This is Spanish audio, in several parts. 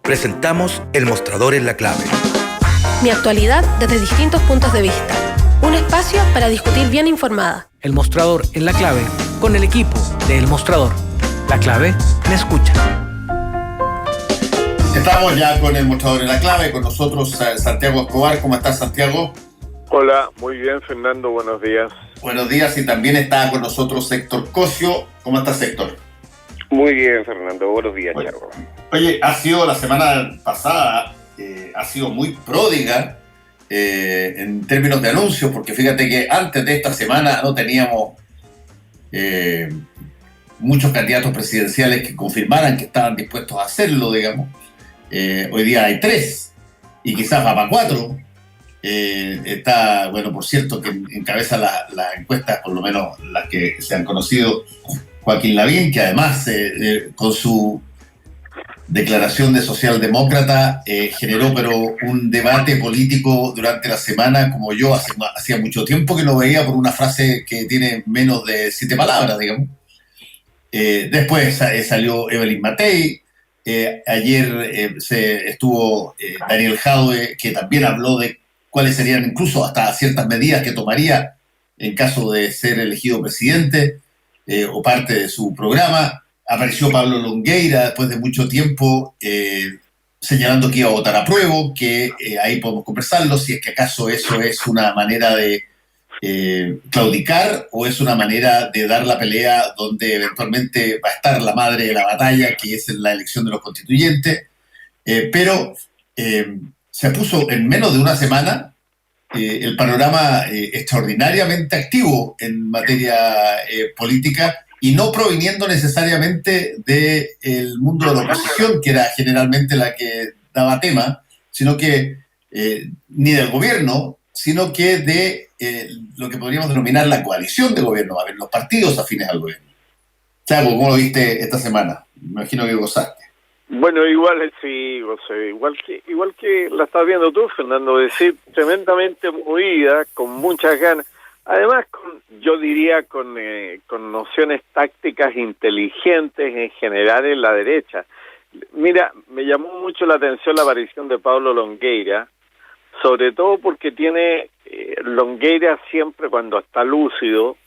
Presentamos El Mostrador en la Clave. Mi actualidad desde distintos puntos de vista. Un espacio para discutir bien informada. El Mostrador en la Clave, con el equipo de El Mostrador. La Clave me escucha. Estamos ya con El Mostrador en la Clave, con nosotros Santiago Escobar. ¿Cómo estás, Santiago? Hola, muy bien, Fernando, buenos días. Buenos días, y también está con nosotros Héctor Cosio. ¿Cómo estás, Héctor? Muy bien, Fernando, buenos días, Chargo. Oye, ha sido la semana pasada, ha sido muy pródiga en términos de anuncios, porque fíjate que antes de esta semana no teníamos muchos candidatos presidenciales que confirmaran que estaban dispuestos a hacerlo, digamos. Hoy día hay 3, y quizás va para 4. Está, bueno, por cierto, que encabeza las encuestas, por lo menos las que se han conocido, Joaquín Lavín, que además con su declaración de socialdemócrata generó pero un debate político durante la semana como yo hacía mucho tiempo que no veía, por una frase que tiene menos de 7 palabras, digamos. Después salió Evelyn Matei. Ayer estuvo Daniel Jadwe, que también habló de cuáles serían incluso hasta ciertas medidas que tomaría en caso de ser elegido presidente, o parte de su programa. Apareció Pablo Longueira después de mucho tiempo señalando que iba a votar a prueba, que ahí podemos conversarlo, si es que acaso eso es una manera de claudicar o es una manera de dar la pelea donde eventualmente va a estar la madre de la batalla, que es la elección de los constituyentes. Pero se puso en menos de una semana el panorama extraordinariamente activo en materia política, y no proviniendo necesariamente del mundo de la oposición, que era generalmente la que daba tema, sino que ni del gobierno, sino que de lo que podríamos denominar la coalición de gobierno, a ver, los partidos afines al gobierno. Thiago, ¿cómo lo viste esta semana? Me imagino que gozaste. Bueno, igual sí, José, igual que la estás viendo tú, Fernando, decir, tremendamente movida, con muchas ganas, además yo diría con nociones tácticas inteligentes en general en la derecha. Mira, me llamó mucho la atención la aparición de Pablo Longueira, sobre todo porque tiene Longueira siempre, cuando está lúcido,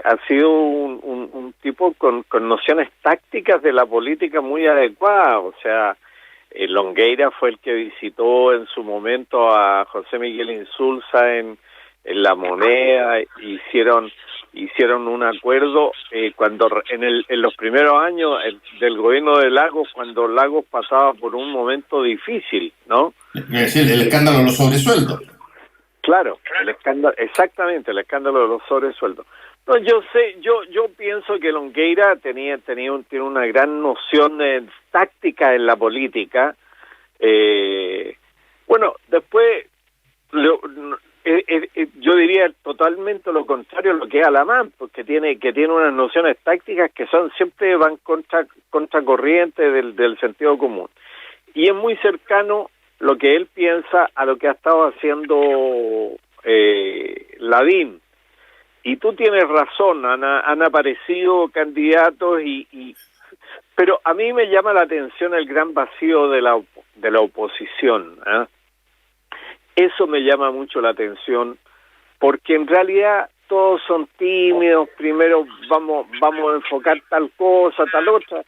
ha sido un tipo con nociones tácticas de la política muy adecuadas. O sea, Longueira fue el que visitó en su momento a José Miguel Insulza en La Moneda. Hicieron un acuerdo cuando en los primeros años del gobierno de Lagos, cuando Lagos pasaba por un momento difícil, ¿no? Es decir, el escándalo de los sobresueldos. Claro, el escándalo de los sobresueldos. No, yo pienso que Longueira tiene una gran noción de táctica en la política. Bueno, después yo diría totalmente lo contrario a lo que es Alamán, porque tiene unas nociones tácticas que siempre van contracorriente del sentido común. Y es muy cercano lo que él piensa a lo que ha estado haciendo Lavín. Y tú tienes razón, han aparecido candidatos pero a mí me llama la atención el gran vacío de la oposición, ¿eh? Eso me llama mucho la atención, porque en realidad todos son tímidos. Primero vamos a enfocar tal cosa, tal otra,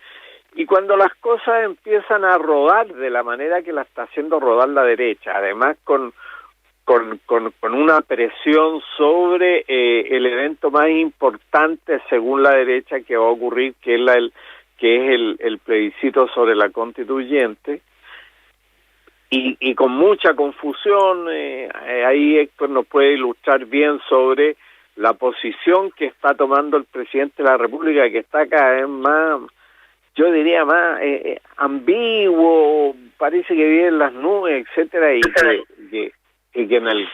y cuando las cosas empiezan a rodar de la manera que la está haciendo rodar la derecha, además con una presión sobre el evento más importante según la derecha que va a ocurrir, que es el plebiscito sobre la constituyente, y con mucha confusión. Ahí Héctor nos puede ilustrar bien sobre la posición que está tomando el presidente de la República, que está cada vez más, yo diría más ambiguo, parece que vive en las nubes, etcétera, y que en el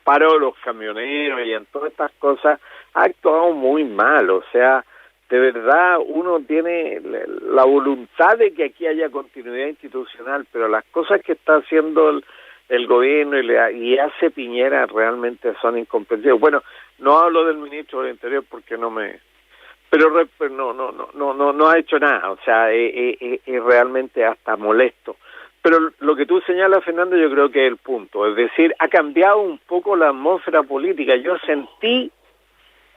paro de los camioneros y en todas estas cosas ha actuado muy mal. O sea, de verdad uno tiene la voluntad de que aquí haya continuidad institucional, pero las cosas que está haciendo el gobierno y hace Piñera realmente son incomprensibles. Bueno, no hablo del ministro del Interior porque no ha hecho nada. O sea, es realmente hasta molesto. Pero lo que tú señalas, Fernando, yo creo que es el punto. Es decir, ha cambiado un poco la atmósfera política. Yo sentí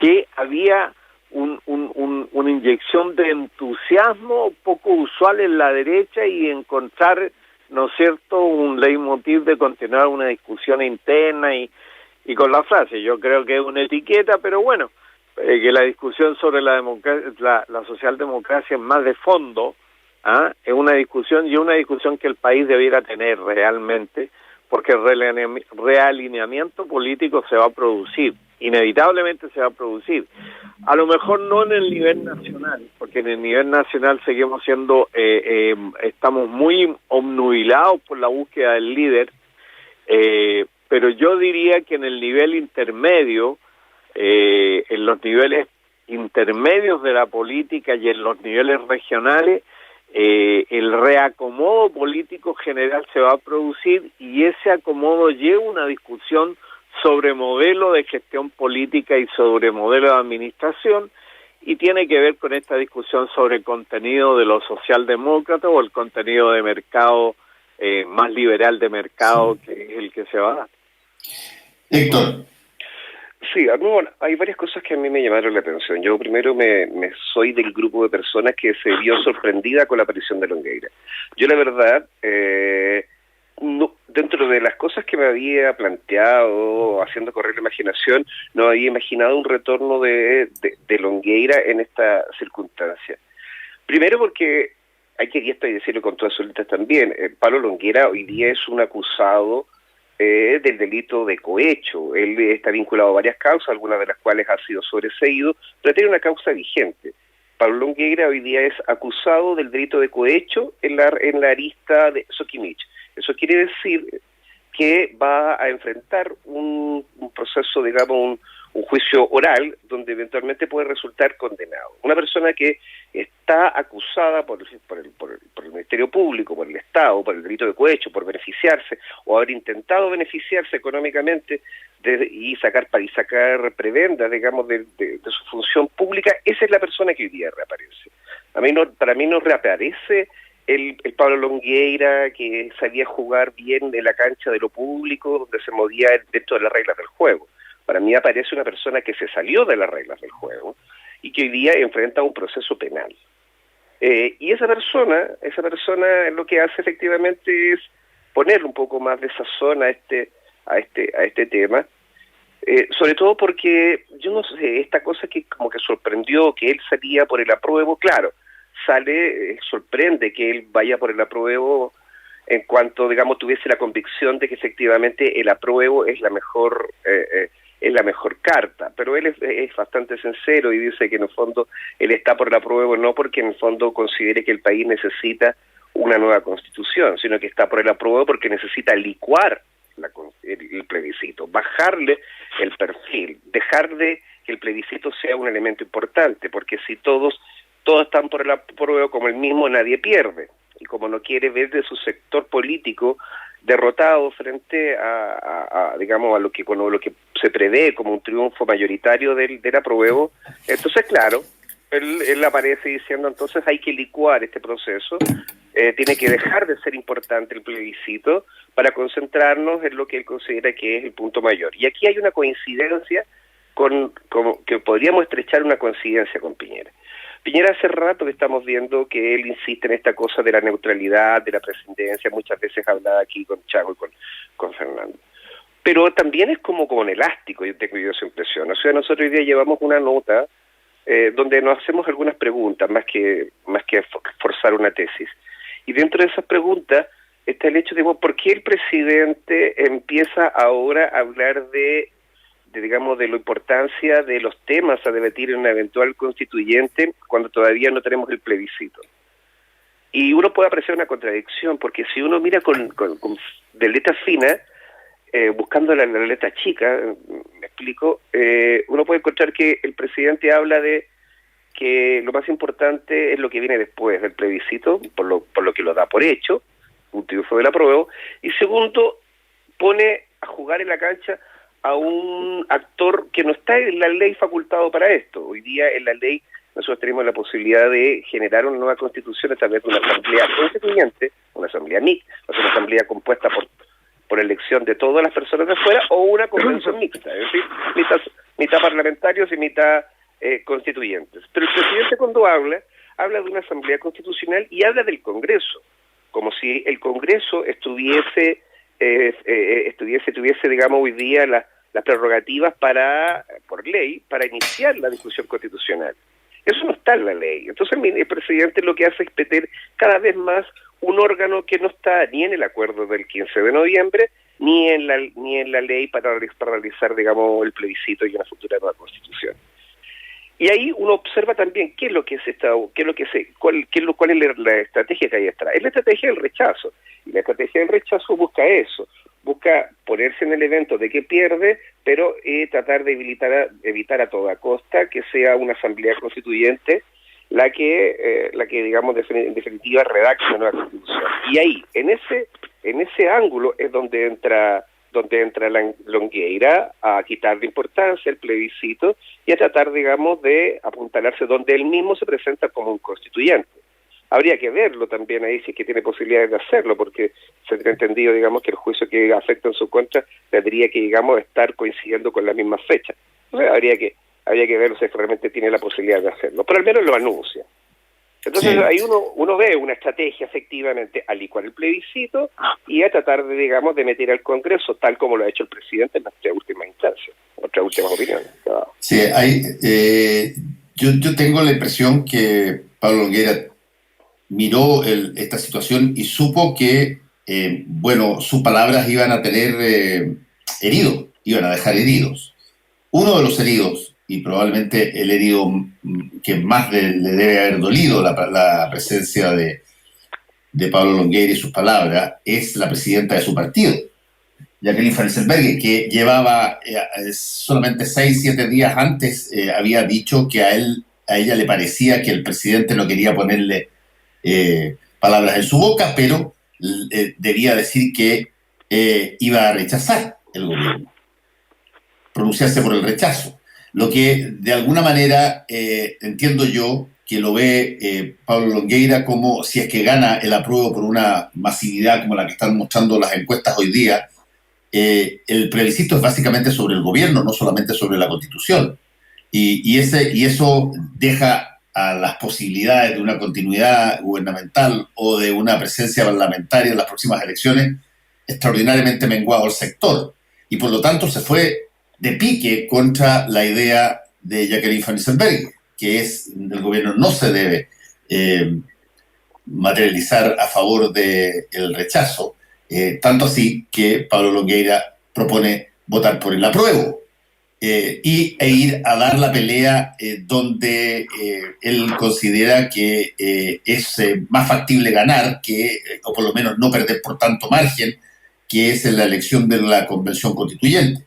que había una inyección de entusiasmo poco usual en la derecha y encontrar, ¿no es cierto?, un leitmotiv de continuar una discusión interna y con la frase. Yo creo que es una etiqueta, pero bueno, que la discusión sobre la socialdemocracia es más de fondo. Es una discusión que el país debiera tener realmente, porque el realineamiento político se va a producir, inevitablemente se va a producir. A lo mejor no en el nivel nacional, porque en el nivel nacional seguimos siendo, estamos muy obnubilados por la búsqueda del líder, pero yo diría que en el nivel intermedio, en los niveles intermedios de la política y en los niveles regionales, el reacomodo político general se va a producir y ese acomodo lleva una discusión sobre modelo de gestión política y sobre modelo de administración y tiene que ver con esta discusión sobre el contenido de los socialdemócratas o el contenido de mercado más liberal de mercado, que es el que se va a dar. Héctor. Sí, bueno, hay varias cosas que a mí me llamaron la atención. Yo primero me soy del grupo de personas que se vio sorprendida con la aparición de Longueira. Yo la verdad, no, dentro de las cosas que me había planteado, haciendo correr la imaginación, no había imaginado un retorno de Longueira en esta circunstancia. Primero porque, hay que decirlo con todas sus letras también, Pablo Longueira hoy día es un acusado del delito de cohecho. Él está vinculado a varias causas, algunas de las cuales ha sido sobreseído, pero tiene una causa vigente. Pablo Longueira hoy día es acusado del delito de cohecho en la arista de Soquimich. Eso quiere decir que va a enfrentar un proceso, digamos, un juicio oral, donde eventualmente puede resultar condenado. Una persona que está acusada por el Ministerio Público, por el Estado, por el delito de cohecho, por beneficiarse o haber intentado beneficiarse económicamente y sacar prebendas, digamos, de su función pública, esa es la persona que hoy día reaparece. Para mí no reaparece el Pablo Longueira que sabía jugar bien en la cancha de lo público, donde se movía dentro de las reglas del juego. Para mí aparece una persona que se salió de las reglas del juego y que hoy día enfrenta un proceso penal. Y esa persona lo que hace efectivamente es poner un poco más de sazón a este tema, sobre todo porque, yo no sé, esta cosa que como que sorprendió, que él salía por el apruebo, claro, sorprende que él vaya por el apruebo en cuanto, digamos, tuviese la convicción de que efectivamente el apruebo es la mejor carta, pero él es bastante sincero y dice que en el fondo él está por el apruebo no porque en el fondo considere que el país necesita una nueva constitución, sino que está por el apruebo porque necesita licuar el plebiscito, bajarle el perfil, dejar de que el plebiscito sea un elemento importante, porque si todos están por el apruebo como el mismo, nadie pierde, y como no quiere ver de su sector político derrotado frente a digamos, a lo que se prevé como un triunfo mayoritario del apruebo, entonces claro, él aparece diciendo entonces hay que licuar este proceso, tiene que dejar de ser importante el plebiscito para concentrarnos en lo que él considera que es el punto mayor. Y aquí hay una coincidencia que podríamos estrechar una coincidencia con Piñera. Piñera hace rato que estamos viendo que él insiste en esta cosa de la neutralidad, de la presidencia, muchas veces hablaba aquí con Chago y con Fernando. Pero también es como con elástico, yo tengo esa impresión. O sea, nosotros hoy día llevamos una nota donde nos hacemos algunas preguntas, más que forzar una tesis. Y dentro de esas preguntas está el hecho de por qué el presidente empieza ahora a hablar de la importancia de los temas a debatir en una eventual constituyente cuando todavía no tenemos el plebiscito. Y uno puede apreciar una contradicción, porque si uno mira de letra fina, buscando la letra chica, me explico, uno puede encontrar que el presidente habla de que lo más importante es lo que viene después del plebiscito, por lo que lo da por hecho, un triunfo del apruebo, y segundo, pone a jugar en la cancha a un actor que no está en la ley facultado para esto. Hoy día en la ley nosotros tenemos la posibilidad de generar una nueva constitución a través de una asamblea constituyente, una asamblea mixta, o sea, una asamblea compuesta por elección de todas las personas de afuera, o una convención mixta, es decir, mitad parlamentarios y mitad constituyentes. Pero el presidente cuando habla de una asamblea constitucional y habla del Congreso, como si el Congreso tuviese, digamos, hoy día las prerrogativas por ley, para iniciar la discusión constitucional. Eso no está en la ley. Entonces el presidente lo que hace es meter cada vez más un órgano que no está ni en el acuerdo del 15 de noviembre, ni en la ley para realizar, digamos, el plebiscito y una futura nueva constitución. Y ahí uno observa también cuál es la estrategia que hay detrás. Es la estrategia del rechazo. Y la estrategia del rechazo busca eso. Busca ponerse en el evento de que pierde, pero tratar de evitar a toda costa que sea una asamblea constituyente la que digamos, en definitiva, redacte una nueva constitución. Y ahí, en ese ángulo es donde entra Longueira a quitarle importancia al plebiscito y a tratar, digamos, de apuntalarse donde él mismo se presenta como un constituyente. Habría que verlo también ahí si es que tiene posibilidades de hacerlo, porque se tiene entendido, digamos, que el juicio que afecta en su contra tendría que, digamos, estar coincidiendo con las mismas fechas. Entonces habría que ver si realmente tiene la posibilidad de hacerlo, pero al menos lo anuncia. Entonces ahí uno ve una estrategia efectivamente a licuar el plebiscito y a tratar de, digamos, de meter al Congreso, tal como lo ha hecho el presidente en las tres últimas instancias, otras últimas opiniones. Sí, yo tengo la impresión que Pablo Longueira miró esta situación y supo que, sus palabras iban a tener iban a dejar heridos. Uno de los heridos, y probablemente el herido que más le debe haber dolido la presencia de Pablo Longueira y sus palabras, es la presidenta de su partido, Jacqueline Van Rieselberghe, que llevaba solamente 6-7 días antes, había dicho que a ella le parecía que el presidente no quería ponerle palabras en su boca, pero debía decir que iba a rechazar el gobierno, pronunciarse por el rechazo. Lo que de alguna manera entiendo yo que lo ve Pablo Longueira como, si es que gana el apruebo por una masividad como la que están mostrando las encuestas hoy día, el plebiscito es básicamente sobre el gobierno, no solamente sobre la Constitución. Y eso deja a las posibilidades de una continuidad gubernamental o de una presencia parlamentaria en las próximas elecciones extraordinariamente menguado el sector. Y por lo tanto se fue de pique contra la idea de Jacqueline Van Rieselberghe, que es el gobierno no se debe materializar a favor del rechazo, tanto así que Pablo Longueira propone votar por el apruebo e ir a dar la pelea donde él considera que es más factible ganar, o por lo menos no perder por tanto margen, que es en la elección de la Convención Constituyente.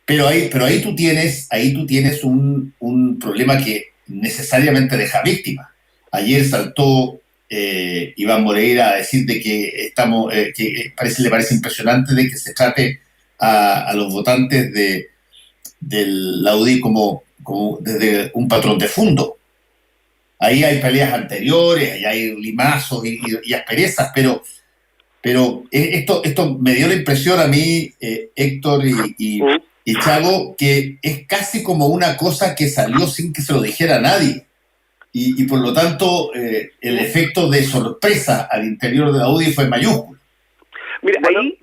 Pero ahí tú tienes un problema que necesariamente deja víctimas. Ayer saltó Iván Moreira a decir de que le parece impresionante de que se trate a los votantes del UDI como desde un patrón de fondo. Ahí hay peleas anteriores, ahí hay limazos y asperezas, pero esto me dio la impresión a mí, Héctor y Chago, que es casi como una cosa que salió sin que se lo dijera a nadie. Y por lo tanto, el efecto de sorpresa al interior de la UDI fue mayúsculo. Mira, ahí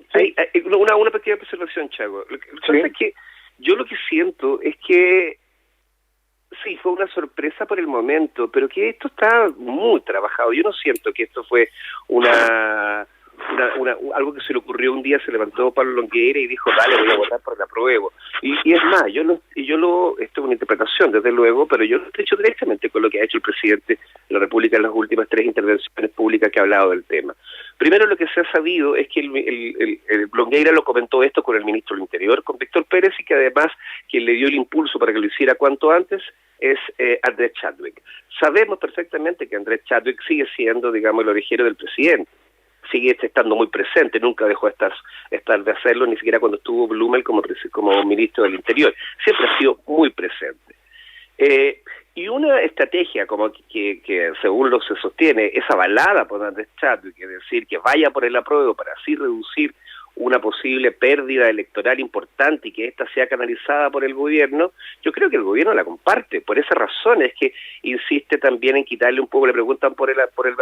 una pequeña observación, Chago. Lo que pasa es que yo lo que siento es que sí, fue una sorpresa por el momento, pero que esto está muy trabajado. Yo no siento que esto fue algo que se le ocurrió un día, se levantó Pablo Longueira y dijo, dale, voy a votar por el apruebo. Y es más, esto es una interpretación, desde luego, pero yo lo he hecho directamente con lo que ha hecho el presidente de la República en las últimas 3 intervenciones públicas que ha hablado del tema. Primero, lo que se ha sabido es que el Longueira lo comentó esto con el ministro del Interior, con Víctor Pérez, y que además quien le dio el impulso para que lo hiciera cuanto antes es Andrés Chadwick. Sabemos perfectamente que Andrés Chadwick sigue siendo, digamos, el orejero del presidente. Sigue estando muy presente, nunca dejó de hacerlo, ni siquiera cuando estuvo Blumel como ministro del Interior. Siempre ha sido muy presente. Y una estrategia como que según lo se sostiene, es avalada por Andrés Chadwick, es decir, que vaya por el apruebo para así reducir una posible pérdida electoral importante y que ésta sea canalizada por el gobierno, yo creo que el gobierno la comparte. Por esa razón es que insiste también en quitarle un poco, le preguntan por el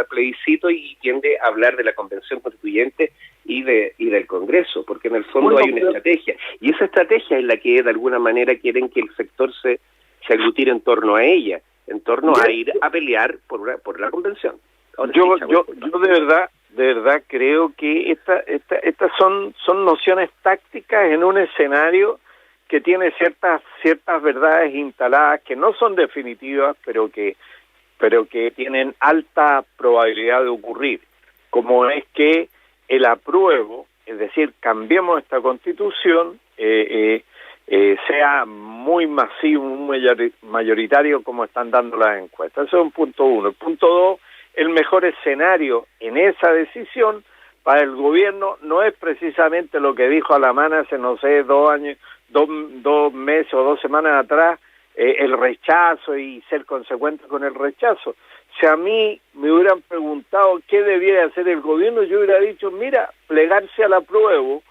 plebiscito y tiende a hablar de la Convención Constituyente y del Congreso, porque en el fondo hay una estrategia. Y esa estrategia es la que de alguna manera quieren que el sector se aglutine en torno a ella, en torno a ir a pelear por la Convención. Ahora Yo de verdad creo que estas son nociones tácticas en un escenario que tiene ciertas verdades instaladas que no son definitivas, pero que tienen alta probabilidad de ocurrir, como es que el apruebo, es decir, cambiemos esta Constitución, sea muy masivo, muy mayoritario como están dando las encuestas. Eso es un punto uno. El punto dos, el mejor escenario en esa decisión para el gobierno no es precisamente lo que dijo Alamán hace, no sé, 2 meses o 2 semanas atrás, el rechazo y ser consecuente con el rechazo. Si a mí me hubieran preguntado qué debiera hacer el gobierno, yo hubiera dicho, mira, plegarse al apruebo,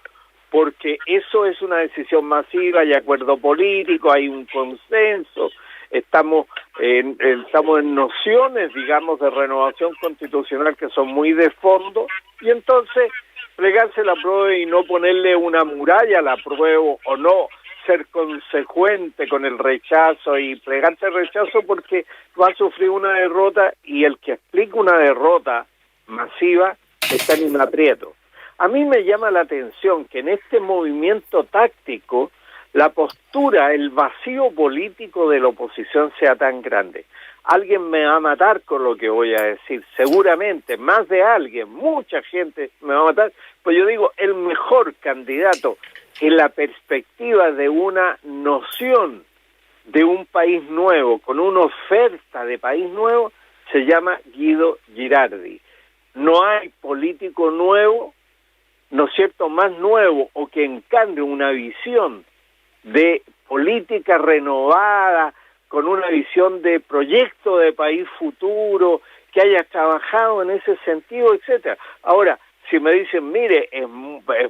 porque eso es una decisión masiva, hay acuerdo político, hay un consenso, estamos en nociones, digamos, de renovación constitucional que son muy de fondo, y entonces plegarse la prueba y no ponerle una muralla a la prueba, o no ser consecuente con el rechazo y plegarse al rechazo, porque va a sufrir una derrota, y el que explica una derrota masiva está en un aprieto. A mí me llama la atención que en este movimiento táctico la postura, el vacío político de la oposición sea tan grande. Alguien me va a matar con lo que voy a decir, seguramente, más de alguien, mucha gente me va a matar, pues yo digo, el mejor candidato en la perspectiva de una noción de un país nuevo, con una oferta de país nuevo, se llama Guido Girardi. No hay político nuevo, ¿no es cierto?, más nuevo o que encarne una visión de política renovada, con una visión de proyecto de país futuro, que haya trabajado en ese sentido, etcétera. Ahora, si me dicen, mire, es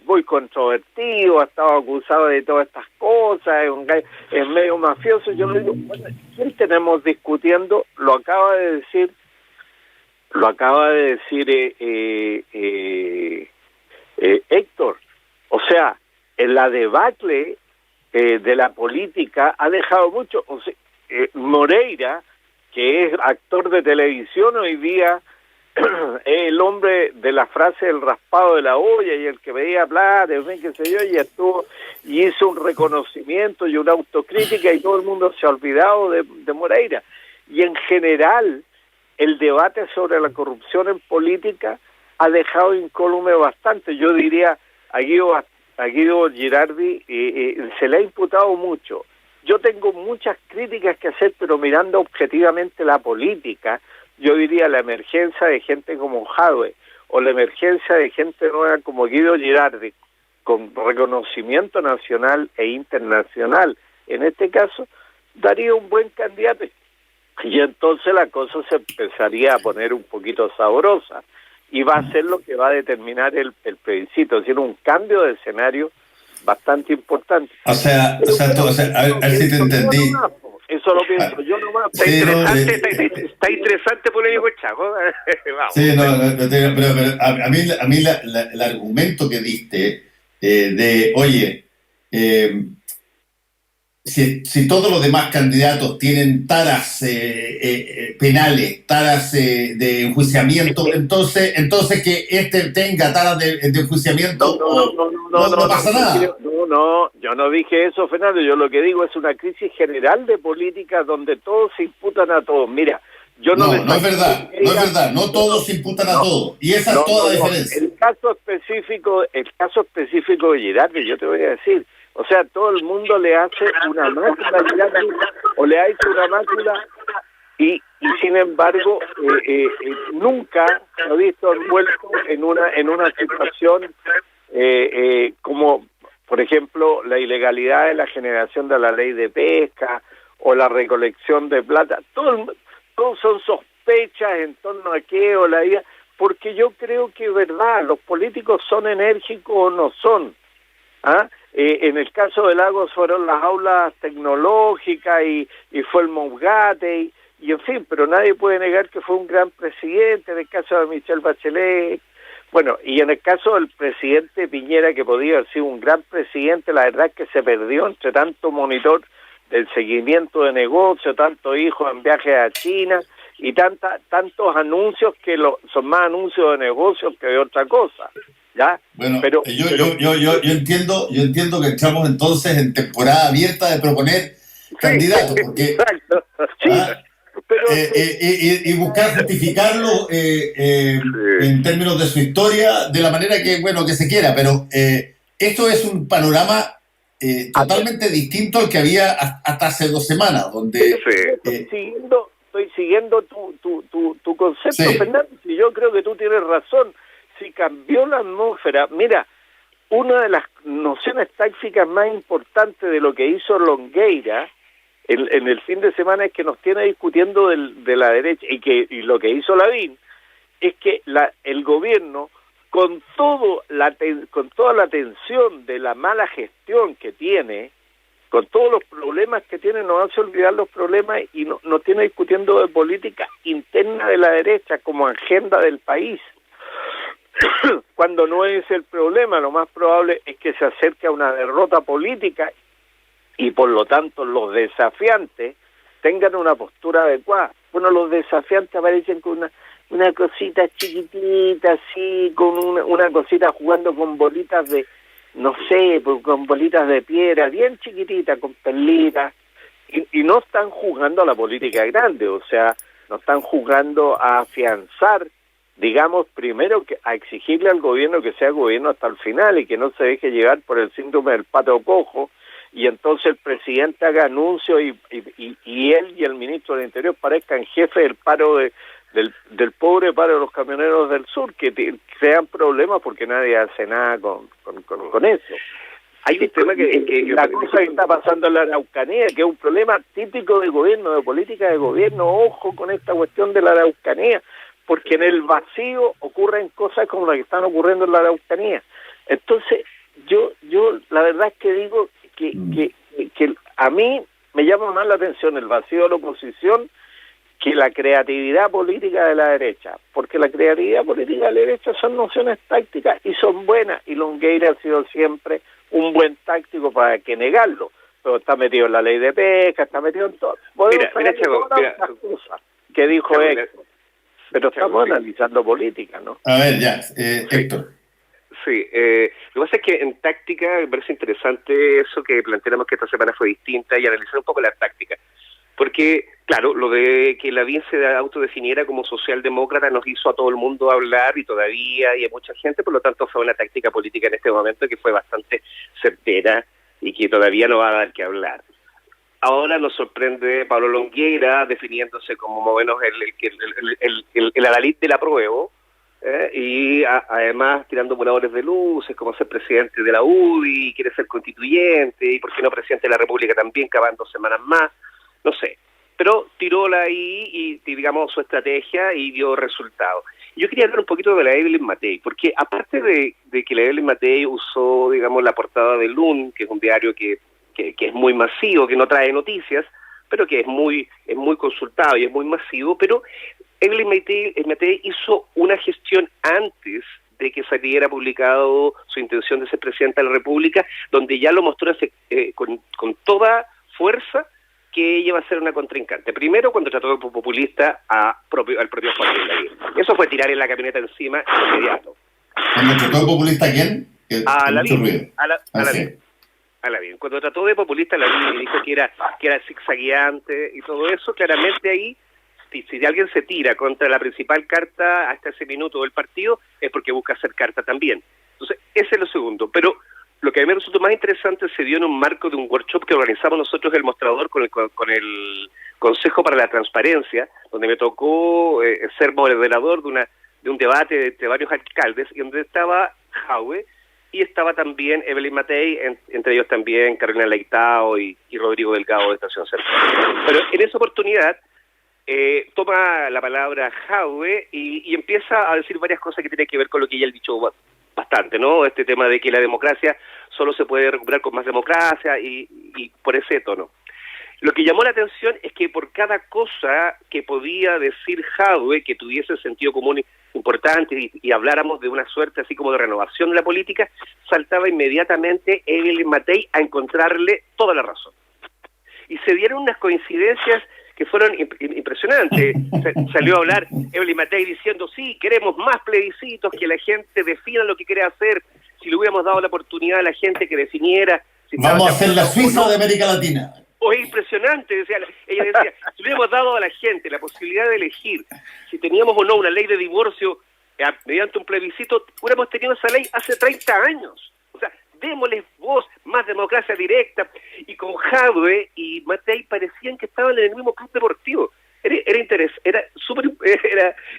muy controvertido, ha estado acusado de todas estas cosas, es medio mafioso, yo le digo, bueno, ¿quién tenemos discutiendo? Lo acaba de decir Héctor. O sea, en la debacle de la política ha dejado mucho. O sea, Moreira, que es actor de televisión hoy día, es el hombre de la frase del raspado de la olla y el que veía plata, en fin, qué sé yo, y estuvo y hizo un reconocimiento y una autocrítica, y todo el mundo se ha olvidado de Moreira. Y en general, el debate sobre la corrupción en política ha dejado incólume bastante. Yo diría, a Guido Girardi se le ha imputado mucho. Yo tengo muchas críticas que hacer, pero mirando objetivamente la política, yo diría la emergencia de gente como Jadwe, o la emergencia de gente nueva como Guido Girardi, con reconocimiento nacional e internacional, en este caso, daría un buen candidato. Y entonces la cosa se empezaría a poner un poquito sabrosa, y va a ser lo que va a determinar el plebiscito, es decir, un cambio de escenario bastante importante. A ver si te entendí. Eso lo pienso yo nomás. Está interesante polémico el Chaco. Sí, pero a mí el argumento que diste de, oye, si todos los demás candidatos tienen taras penales, taras de enjuiciamiento, entonces que este tenga taras de enjuiciamiento, no pasa nada. No, yo no dije eso, Fernando. Yo lo que digo es una crisis general de política donde todos se imputan a todos. Mira, yo no es verdad, no todos se imputan a todos, y esa es toda la diferencia. El caso específico de Girardi, yo te voy a decir, o sea, todo el mundo le hace una mácula a Girardi, o le ha hecho una mácula, y sin embargo nunca se ha visto envuelto en una situación como, por ejemplo, la ilegalidad de la generación de la ley de pesca, o la recolección de plata. Todos son sospechas en torno a qué o la idea, porque yo creo que es verdad, los políticos son enérgicos o no son. En el caso de Lagos fueron las aulas tecnológicas y fue el Mosgate y en fin, pero nadie puede negar que fue un gran presidente. En el caso de Michelle Bachelet, bueno, y en el caso del presidente Piñera, que podía haber sido un gran presidente, la verdad es que se perdió entre tanto monitor del seguimiento de negocio, tantos hijos en viajes a China y tantos anuncios que son más anuncios de negocios que de otra cosa. ¿Ya? Bueno, yo entiendo que estamos entonces en temporada abierta de proponer candidatos, porque exacto, sí, pero y buscar justificarlo en términos de su historia de la manera que se quiera, pero esto es un panorama totalmente distinto al que había hasta hace 2 semanas, donde estoy siguiendo tu concepto, sí. Fernando, y yo creo que tú tienes razón. Si cambió la atmósfera, mira, una de las nociones tácticas más importantes de lo que hizo Longueira en el fin de semana es que nos tiene discutiendo de la derecha, y lo que hizo Lavín es que el gobierno, con toda la tensión de la mala gestión que tiene, con todos los problemas que tiene, nos hace olvidar los problemas y nos tiene discutiendo de política interna de la derecha como agenda del país. Cuando no es el problema, lo más probable es que se acerque a una derrota política y por lo tanto los desafiantes tengan una postura adecuada. Bueno, los desafiantes aparecen con una cosita chiquitita, así, con una cosita jugando con bolitas de, no sé, con bolitas de piedra, bien chiquitita, con perlitas, y no están jugando a la política grande, o sea, no están jugando a afianzar, digamos, primero que a exigirle al gobierno que sea gobierno hasta el final y que no se deje llevar por el síndrome del pato cojo, y entonces el presidente haga anuncios y él y el ministro del Interior parezcan jefes del paro del pobre paro de los camioneros del sur, que crean problemas porque nadie hace nada con eso. Hay un tema que la cosa que está pasando en la Araucanía, que es un problema típico de gobierno, de política de gobierno. Ojo con esta cuestión de la Araucanía, porque en el vacío ocurren cosas como las que están ocurriendo en la Araucanía. Entonces, yo la verdad es que digo que a mí me llama más la atención el vacío de la oposición que la creatividad política de la derecha, porque la creatividad política de la derecha son nociones tácticas y son buenas, y Longueira ha sido siempre un buen táctico, para que negarlo, pero está metido en la ley de pesca, está metido en todo. Mira, otras cosas que dijo Héctor, pero estamos analizando política, ¿no? A ver, ya, Héctor. Sí, lo que pasa es que en táctica me parece interesante eso que planteamos, que esta semana fue distinta, y analizar un poco la táctica. Porque, claro, lo de que Lavín se autodefiniera como socialdemócrata nos hizo a todo el mundo hablar, y todavía hay mucha gente, por lo tanto fue una táctica política en este momento que fue bastante certera y que todavía no va a dar que hablar. Ahora nos sorprende Pablo Longueira definiéndose como más o menos el adalid del apruebo, y además tirando voladores de luces, como ser presidente de la UDI, quiere ser constituyente, y por qué no presidente de la República también, cavan 2 semanas más. No sé, pero tiróla ahí y digamos su estrategia y dio resultados. Yo quería hablar un poquito de la Evelyn Matei, porque aparte de que la Evelyn Matei usó, digamos, la portada de LUN, que es un diario que es muy masivo, que no trae noticias, pero que es muy consultado y es muy masivo, pero Evelyn Matei hizo una gestión antes de que saliera publicado su intención de ser presidenta de la República, donde ya lo mostró con toda fuerza que ella va a ser una contrincante. Primero, cuando trató de populista al propio Joaquín Lavín. Eso fue tirarle la camioneta encima de inmediato. ¿Cuando trató de populista a quién? A Lavín. A Lavín. Cuando trató de populista a Lavín y dijo que era zigzagueante y todo eso, claramente ahí, si alguien se tira contra la principal carta hasta ese minuto del partido, es porque busca hacer carta también. Entonces, ese es lo segundo. Pero lo que a mí me resultó más interesante se dio en un marco de un workshop que organizamos nosotros El Mostrador con el Consejo para la Transparencia, donde me tocó ser moderador de un debate entre varios alcaldes, y donde estaba Jaue, y estaba también Evelyn Matei, entre ellos también Carolina Leitao y Rodrigo Delgado de Estación Central. Pero en esa oportunidad toma la palabra Jadwe y empieza a decir varias cosas que tienen que ver con lo que ella ha dicho bastante, ¿no? Este tema de que la democracia solo se puede recuperar con más democracia y por ese tono. Lo que llamó la atención es que por cada cosa que podía decir Jadwe, que tuviese sentido común importante y habláramos de una suerte así como de renovación de la política, saltaba inmediatamente Evelyn Matei a encontrarle toda la razón. Y se dieron unas coincidencias que fueron impresionantes. Salió a hablar Evelyn Matei diciendo, sí, queremos más plebiscitos, que la gente defina lo que quiere hacer, si le hubiéramos dado la oportunidad a la gente que definiera... Si vamos a hacer la Suiza de América Latina. O es impresionante, ella decía, si le hubiéramos dado a la gente la posibilidad de elegir si teníamos o no una ley de divorcio mediante un plebiscito, hubiéramos tenido esa ley hace 30 años. O sea, démosles voz, más democracia directa. Y con Jadwe y Matei parecían que estaban en el mismo club deportivo. Era interés, era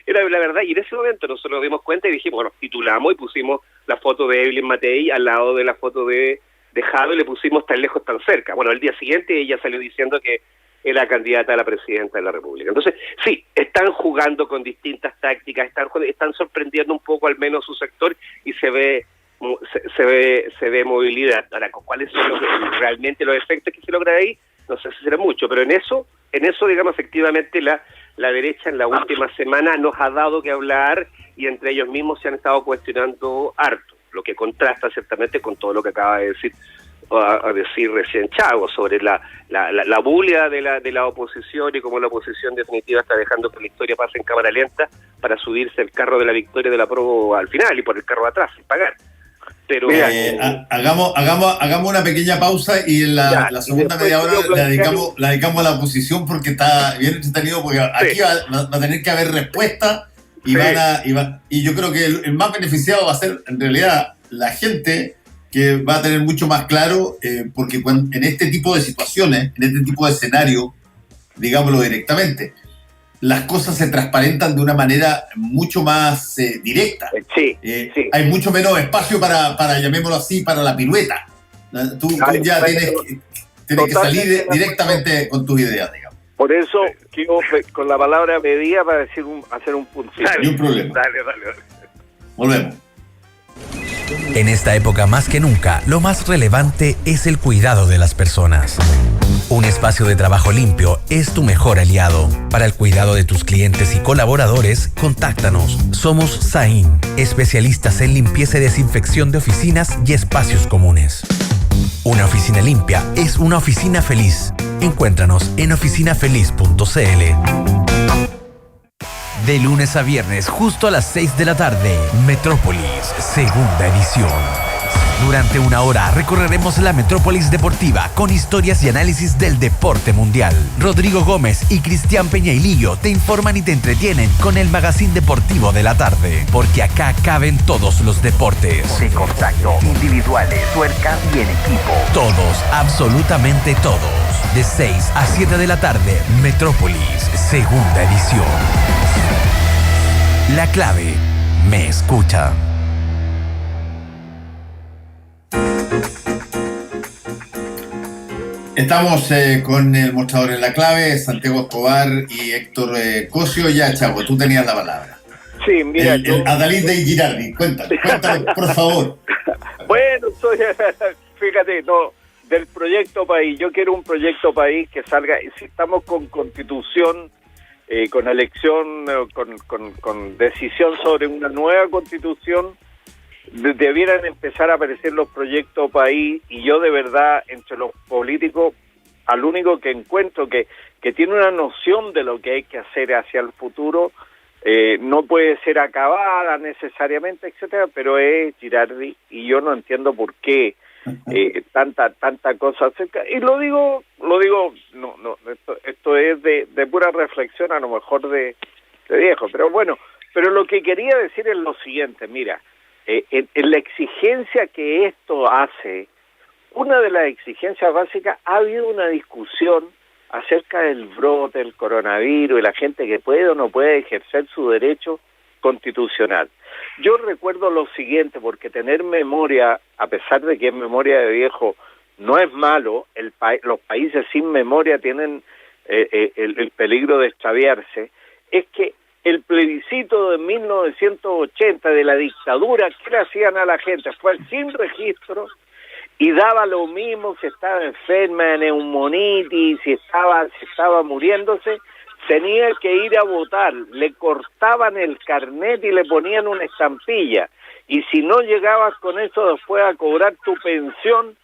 la verdad. Y en ese momento nosotros nos dimos cuenta y dijimos, bueno, titulamos y pusimos la foto de Evelyn Matei al lado de la foto de Jadwe, le pusimos tan lejos, tan cerca. Bueno, al día siguiente ella salió diciendo que era candidata a la presidenta de la República. Entonces, sí, están jugando con distintas tácticas, están sorprendiendo un poco al menos su sector y se ve movilidad. Ahora, ¿cuáles son realmente los efectos que se logran ahí? No sé si será mucho, pero en eso, digamos, efectivamente la derecha en la última semana nos ha dado que hablar y entre ellos mismos se han estado cuestionando harto, lo que contrasta ciertamente con todo lo que acaba de decir recién Chago sobre la bulia de la oposición y cómo la oposición definitiva está dejando que la historia pase en cámara lenta para subirse el carro de la victoria del apruebo al final y por el carro de atrás sin pagar. Pero hagamos una pequeña pausa y en la segunda media hora la dedicamos a la oposición porque está bien entretenido, porque aquí va a tener que haber respuesta y yo creo que el más beneficiado va a ser en realidad la gente, que va a tener mucho más claro, porque en este tipo de situaciones, en este tipo de escenario, digámoslo directamente, las cosas se transparentan de una manera mucho más directa. Sí. Hay mucho menos espacio para, llamémoslo así, para la pirueta. Tú ya tienes que salir directamente con tus ideas, digamos. Por eso quiero con la palabra medida para hacer un puntito. Ni un problema. Dale. Volvemos. En esta época más que nunca, lo más relevante es el cuidado de las personas. Un espacio de trabajo limpio es tu mejor aliado. Para el cuidado de tus clientes y colaboradores, contáctanos. Somos Saín, especialistas en limpieza y desinfección de oficinas y espacios comunes. Una oficina limpia es una oficina feliz. Encuéntranos en oficinafeliz.cl. De lunes a viernes, justo a las 6 de la tarde, Metrópolis, segunda edición. Durante una hora recorreremos la Metrópolis deportiva con historias y análisis del deporte mundial. Rodrigo Gómez y Cristian Peñailillo te informan y te entretienen con el magazine deportivo de la tarde. Porque acá caben todos los deportes. De contacto, individuales, tuerca y en equipo. Todos, absolutamente todos. De 6 a 7 de la tarde, Metrópolis, segunda edición. La clave, me escucha. Estamos con el mostrador en la clave, Santiago Escobar y Héctor Cosio. Ya, Chago, tú tenías la palabra. Sí, mira, el Adalid de Girardi, cuéntale, por favor. Bueno, fíjate, del proyecto país, yo quiero un proyecto país que salga, si estamos con constitución, con elección, con decisión sobre una nueva constitución, debieran empezar a aparecer los proyectos país, y yo de verdad, entre los políticos, al único que encuentro que tiene una noción de lo que hay que hacer hacia el futuro, no puede ser acabada necesariamente, etcétera, pero es Girardi, y yo no entiendo por qué tanta cosa acerca, y lo digo, no, esto es de pura reflexión, a lo mejor de viejo, pero bueno, pero lo que quería decir es lo siguiente, mira, en la exigencia que esto hace, una de las exigencias básicas, ha habido una discusión acerca del brote, del coronavirus y la gente que puede o no puede ejercer su derecho constitucional. Yo recuerdo lo siguiente, porque tener memoria, a pesar de que es memoria de viejo, no es malo. Los países sin memoria tienen el peligro de extraviarse. Es que el plebiscito de 1980 de la dictadura, ¿qué le hacían a la gente? Fue sin registro y daba lo mismo si estaba enferma de neumonitis, si estaba muriéndose, tenía que ir a votar. Le cortaban el carnet y le ponían una estampilla. Y si no llegabas con eso después a cobrar tu pensión,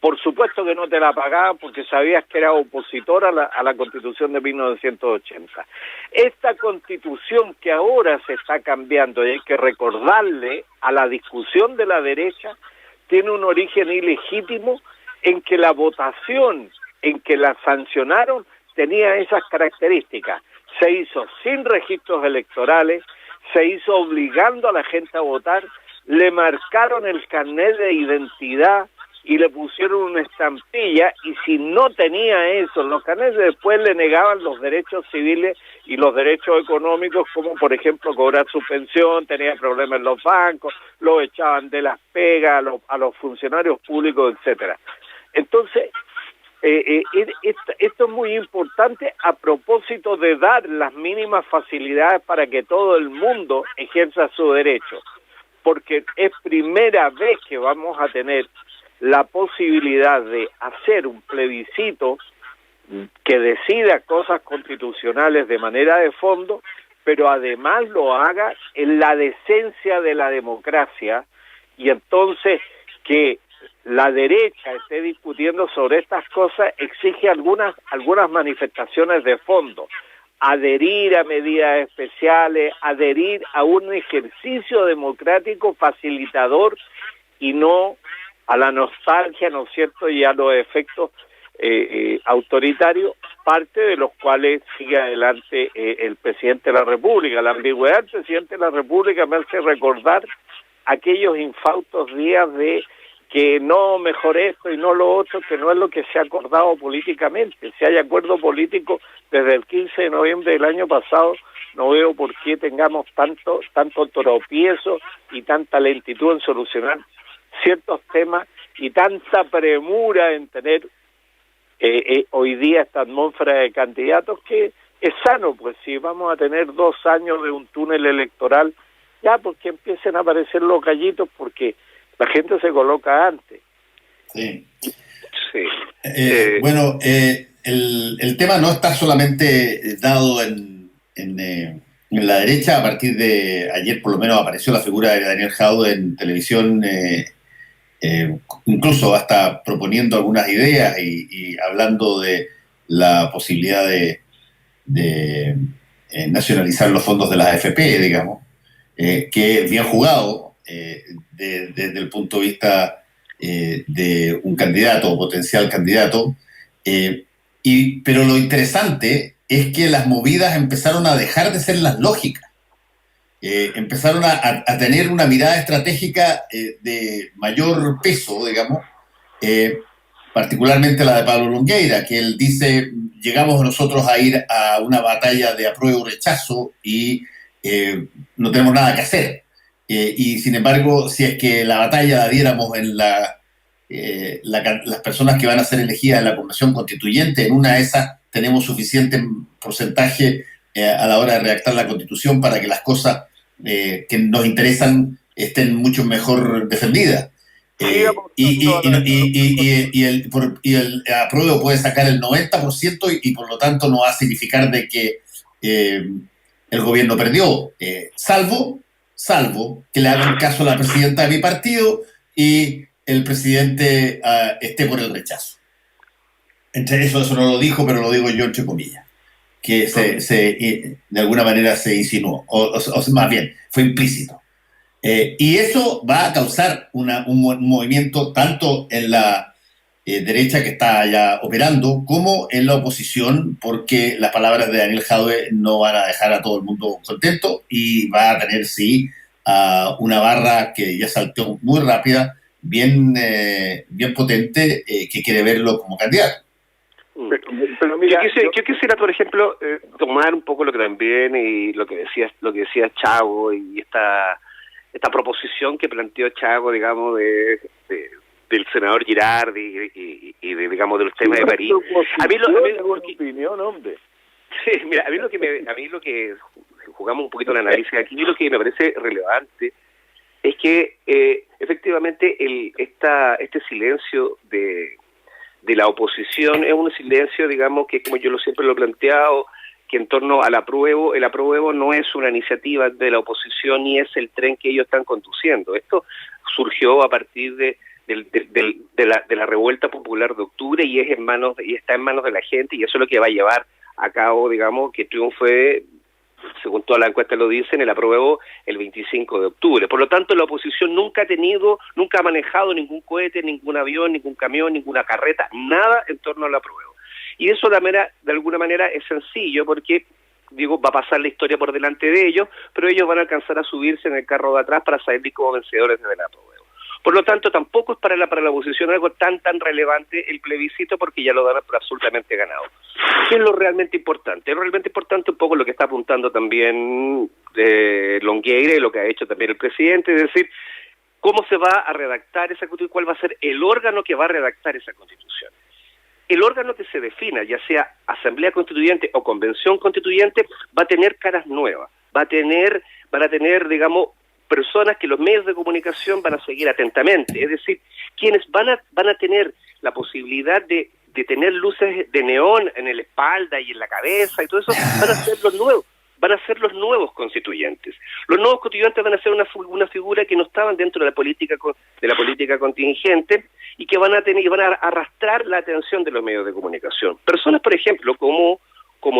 por supuesto que no te la pagaban porque sabías que era opositor a la Constitución de 1980. Esta Constitución que ahora se está cambiando, y hay que recordarle a la discusión de la derecha, tiene un origen ilegítimo en que la votación en que la sancionaron tenía esas características. Se hizo sin registros electorales, se hizo obligando a la gente a votar, le marcaron el carnet de identidad y le pusieron una estampilla, y si no tenía eso, los carnets después le negaban los derechos civiles y los derechos económicos, como por ejemplo cobrar su pensión, tenía problemas en los bancos, lo echaban de las pegas a los funcionarios públicos, etcétera. Entonces, esto es muy importante a propósito de dar las mínimas facilidades para que todo el mundo ejerza su derecho, porque es primera vez que vamos a tener la posibilidad de hacer un plebiscito que decida cosas constitucionales de manera de fondo, pero además lo haga en la decencia de la democracia, y entonces que la derecha esté discutiendo sobre estas cosas exige algunas manifestaciones de fondo. Adherir a medidas especiales, adherir a un ejercicio democrático facilitador y no a la nostalgia, ¿no es cierto?, y a los efectos autoritarios, parte de los cuales sigue adelante el presidente de la República. La ambigüedad del presidente de la República me hace recordar aquellos infautos días de que no, mejor esto y no lo otro, que no es lo que se ha acordado políticamente. Si hay acuerdo político desde el 15 de noviembre del año pasado, no veo por qué tengamos tanto tropiezo y tanta lentitud en solucionar ciertos temas y tanta premura en tener hoy día esta atmósfera de candidatos, que es sano, pues si vamos a tener 2 años de un túnel electoral, ya porque empiecen a aparecer los gallitos, porque la gente se coloca antes. Sí. Sí. Bueno, el tema no está solamente dado en la derecha. A partir de ayer, por lo menos, apareció la figura de Daniel Jadot en televisión, incluso hasta proponiendo algunas ideas y hablando de la posibilidad de nacionalizar los fondos de las AFP, digamos, que bien jugado desde el punto de vista de un candidato o potencial candidato, pero lo interesante es que las movidas empezaron a dejar de ser las lógicas. Empezaron a tener una mirada estratégica de mayor peso, digamos, particularmente la de Pablo Longueira, que él dice: llegamos nosotros a ir a una batalla de apruebo o rechazo y no tenemos nada que hacer. Y sin embargo, si es que la batalla la diéramos en las personas que van a ser elegidas en la Convención Constituyente, en una de esas tenemos suficiente porcentaje a la hora de redactar la Constitución para que las cosas que nos interesan estén mucho mejor defendidas. Y el apruebo puede sacar el 90% y por lo tanto no va a significar de que el gobierno perdió, salvo que le hagan caso a la presidenta de mi partido y el presidente esté por el rechazo. Entre eso no lo dijo, pero lo digo yo entre comillas, que de alguna manera se insinuó, o más bien, fue implícito. Y eso va a causar un movimiento tanto en la derecha, que está ya operando, como en la oposición, porque las palabras de Daniel Jadot no van a dejar a todo el mundo contento y va a tener, sí, una barra que ya saltó muy rápida, bien potente, que quiere verlo como candidato. Pero mira, yo quisiera, por ejemplo, tomar un poco lo que también y lo que decía Chavo y esta proposición que planteó Chago, digamos, del senador Girardi y de, digamos, de los temas de París. A mí opinión, hombre. Sí, mira, a mí lo que jugamos un poquito el análisis aquí, lo que me parece relevante es que efectivamente este silencio de la oposición es un silencio, digamos, que como yo siempre lo he planteado, que en torno al apruebo, el apruebo no es una iniciativa de la oposición ni es el tren que ellos están conduciendo. Esto surgió a partir de la revuelta popular de octubre y está en manos de la gente, y eso es lo que va a llevar a cabo, digamos, que triunfe, según todas las encuestas lo dicen, el apruebo el 25 de octubre. Por lo tanto, la oposición nunca ha manejado ningún cohete, ningún avión, ningún camión, ninguna carreta, nada en torno al apruebo. Y eso de alguna manera es sencillo porque, digo, va a pasar la historia por delante de ellos, pero ellos van a alcanzar a subirse en el carro de atrás para salir como vencedores desde el apruebo. Por lo tanto, tampoco es para la oposición algo tan relevante el plebiscito, porque ya lo dan por absolutamente ganado. ¿Qué es lo realmente importante? Lo realmente importante un poco lo que está apuntando también Longueira y lo que ha hecho también el presidente, es decir, cómo se va a redactar esa constitución, cuál va a ser el órgano que va a redactar esa constitución. El órgano que se defina, ya sea Asamblea Constituyente o Convención Constituyente, va a tener caras nuevas, van a tener, digamos, personas que los medios de comunicación van a seguir atentamente, es decir, quienes van a tener la posibilidad de tener luces de neón en la espalda y en la cabeza y todo eso, van a ser los nuevos constituyentes. Los nuevos constituyentes van a ser una figura que no estaban dentro de la política contingente y que van a arrastrar la atención de los medios de comunicación. Personas, por ejemplo, como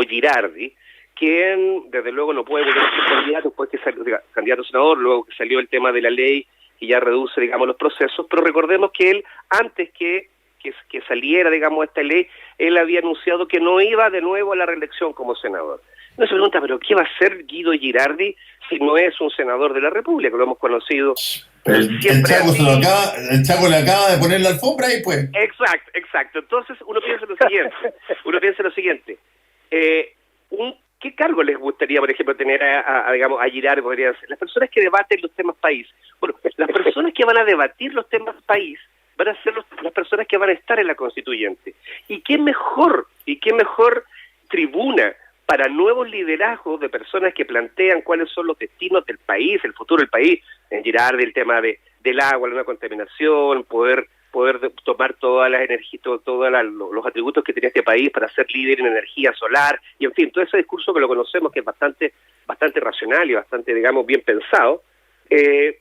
Girardi, quien desde luego no puede volver a ser candidato después que salió candidato a senador, luego que salió el tema de la ley y ya reduce, digamos, los procesos, pero recordemos que él, antes que saliera, digamos, esta ley, él había anunciado que no iba de nuevo a la reelección como senador. Uno se pregunta, ¿pero qué va a hacer Guido Girardi si no es un senador de la República? Lo hemos conocido. Pero el Chaco le acaba de poner la alfombra y pues. Exacto. Entonces uno piensa lo siguiente. ¿Qué cargo les gustaría, por ejemplo, tener a Girardi? Podrían ser las personas que debaten los temas país. Bueno, las personas que van a debatir los temas país van a ser las personas que van a estar en la constituyente. ¿Y qué mejor tribuna para nuevos liderazgos de personas que plantean cuáles son los destinos del país, el futuro del país? En Girardi el tema del agua, la no contaminación, poder tomar todas las energías, todos los atributos que tenía este país para ser líder en energía solar, y en fin, todo ese discurso que lo conocemos, que es bastante racional y bastante, digamos, bien pensado,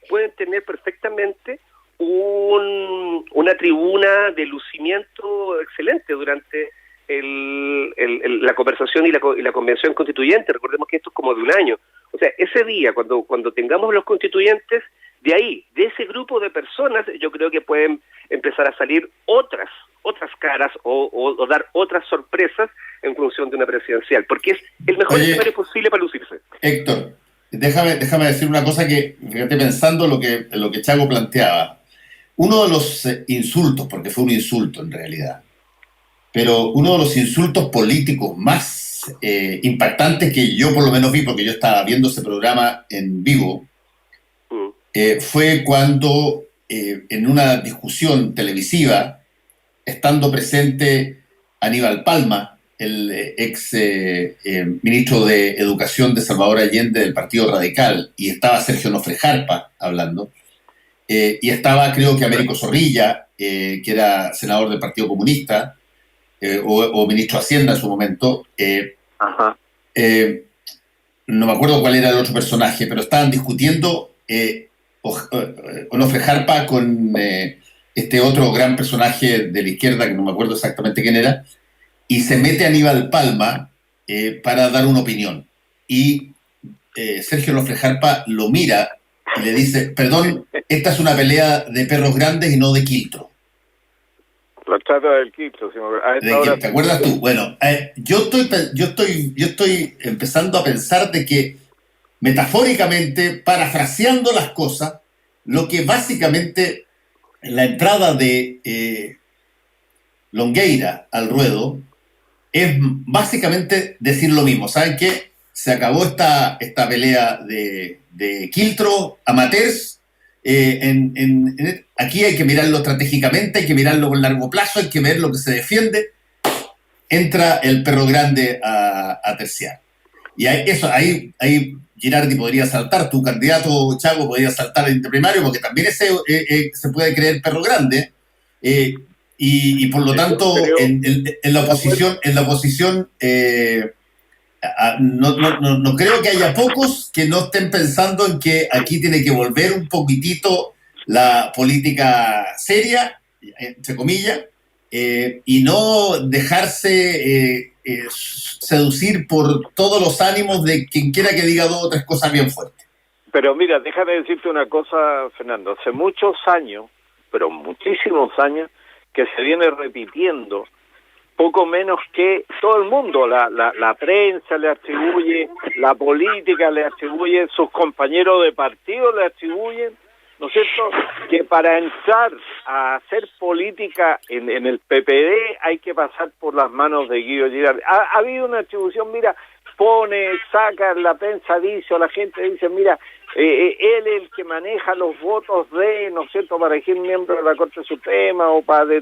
pueden tener perfectamente una tribuna de lucimiento excelente durante la conversación y la convención constituyente. Recordemos que esto es como de un año. O sea, ese día, cuando tengamos los constituyentes, de ese grupo de personas, yo creo que pueden empezar a salir otras caras o dar otras sorpresas en función de una presidencial, porque es el mejor escenario posible para lucirse. Héctor, déjame decir una cosa que, fíjate, pensando lo que Chago planteaba. Uno de los insultos, porque fue un insulto en realidad, pero uno de los insultos políticos más impactantes que yo por lo menos vi, porque yo estaba viendo ese programa en vivo, fue cuando en una discusión televisiva, estando presente Aníbal Palma, el ex ministro de Educación de Salvador Allende del Partido Radical, y estaba Sergio Nofre-Jarpa hablando, y estaba, creo que, Américo Zorrilla, que era senador del Partido Comunista, o ministro de Hacienda en su momento. No me acuerdo cuál era el otro personaje, pero estaban discutiendo Nofre-Jarpa con este otro gran personaje de la izquierda, que no me acuerdo exactamente quién era, y se mete Aníbal Palma para dar una opinión. Y Sergio Nofre-Jarpa lo mira y le dice: perdón, esta es una pelea de perros grandes y no de quiltro. La trata del quiltro, ¿Te acuerdas tú? Bueno, yo estoy empezando a pensar de que, metafóricamente, parafraseando las cosas, lo que básicamente la entrada de Longueira al ruedo es básicamente decir lo mismo. ¿Saben qué? se acabó esta pelea de quiltro, amateurs. Aquí hay que mirarlo estratégicamente, hay que mirarlo con largo plazo, hay que ver lo que se defiende. Entra el perro grande a terciar. Y ahí Girardi podría saltar, tu candidato Chago podría saltar al interprimario, porque también ese se puede creer perro grande, y por lo tanto en la oposición no creo que haya pocos que no estén pensando en que aquí tiene que volver un poquitito la política seria, entre comillas, y no dejarse seducir por todos los ánimos de quien quiera que diga 2 o 3 cosas bien fuertes. Pero mira, déjame decirte una cosa, Fernando. Hace muchos años, pero muchísimos años, que se viene repitiendo poco menos que todo el mundo, la prensa le atribuye, la política le atribuye, sus compañeros de partido le atribuyen, ¿no es cierto?, que para entrar a hacer política en el PPD hay que pasar por las manos de Guido Girardi. Ha habido una atribución, mira, saca, la prensa dice, o la gente dice, mira, él es el que maneja los votos ¿no es cierto?, para elegir miembro de la Corte Suprema o para...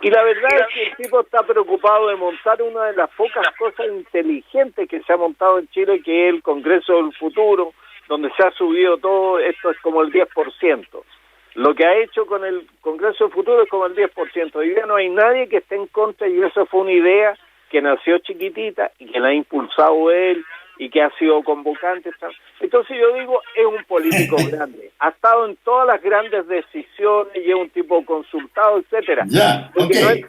Y la verdad es que el tipo está preocupado de montar una de las pocas cosas inteligentes que se ha montado en Chile, que es el Congreso del Futuro, donde se ha subido todo, esto es como el 10%. Lo que ha hecho con el Congreso del Futuro es como el 10%. Hoy día no hay nadie que esté en contra, y eso fue una idea que nació chiquitita y que la ha impulsado él y que ha sido convocante. Entonces yo digo, es un político grande. Ha estado en todas las grandes decisiones y es un tipo consultado, etcétera. Ya, okay.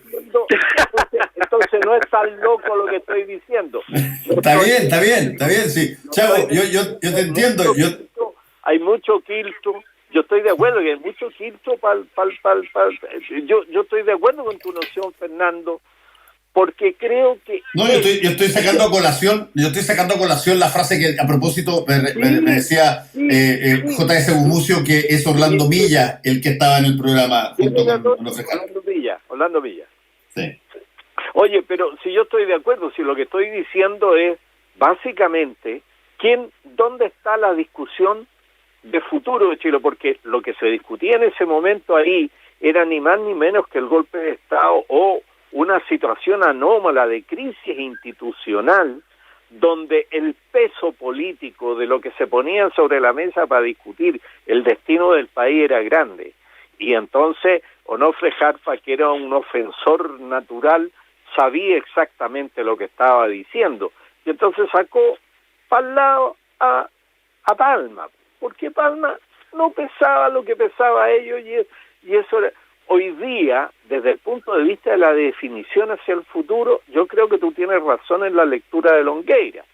Entonces no es tan loco lo que estoy diciendo. Está bien, sí. Chavo, yo te entiendo. Hay mucho quiltro. Yo estoy de acuerdo que hay mucho quiltro yo estoy de acuerdo con tu noción, Fernando, porque creo que... No, yo estoy sacando a colación la frase que a propósito me decía J.S. Gumucio, que es Orlando Milla el que estaba en el programa junto con Orlando Milla. Sí. Oye, pero si yo estoy de acuerdo, si lo que estoy diciendo es básicamente ¿dónde está la discusión de futuro de Chile? Porque lo que se discutía en ese momento ahí era ni más ni menos que el golpe de Estado o una situación anómala de crisis institucional, donde el peso político de lo que se ponía sobre la mesa para discutir el destino del país era grande. Y entonces Onofre Jarpa, que era un ofensor natural, sabía exactamente lo que estaba diciendo. Y entonces sacó para el lado a Palma, porque Palma no pesaba lo que pesaba a ellos, y eso era... Hoy día, desde el punto de vista de la definición hacia el futuro, yo creo que tú tienes razón en la lectura de Longueira.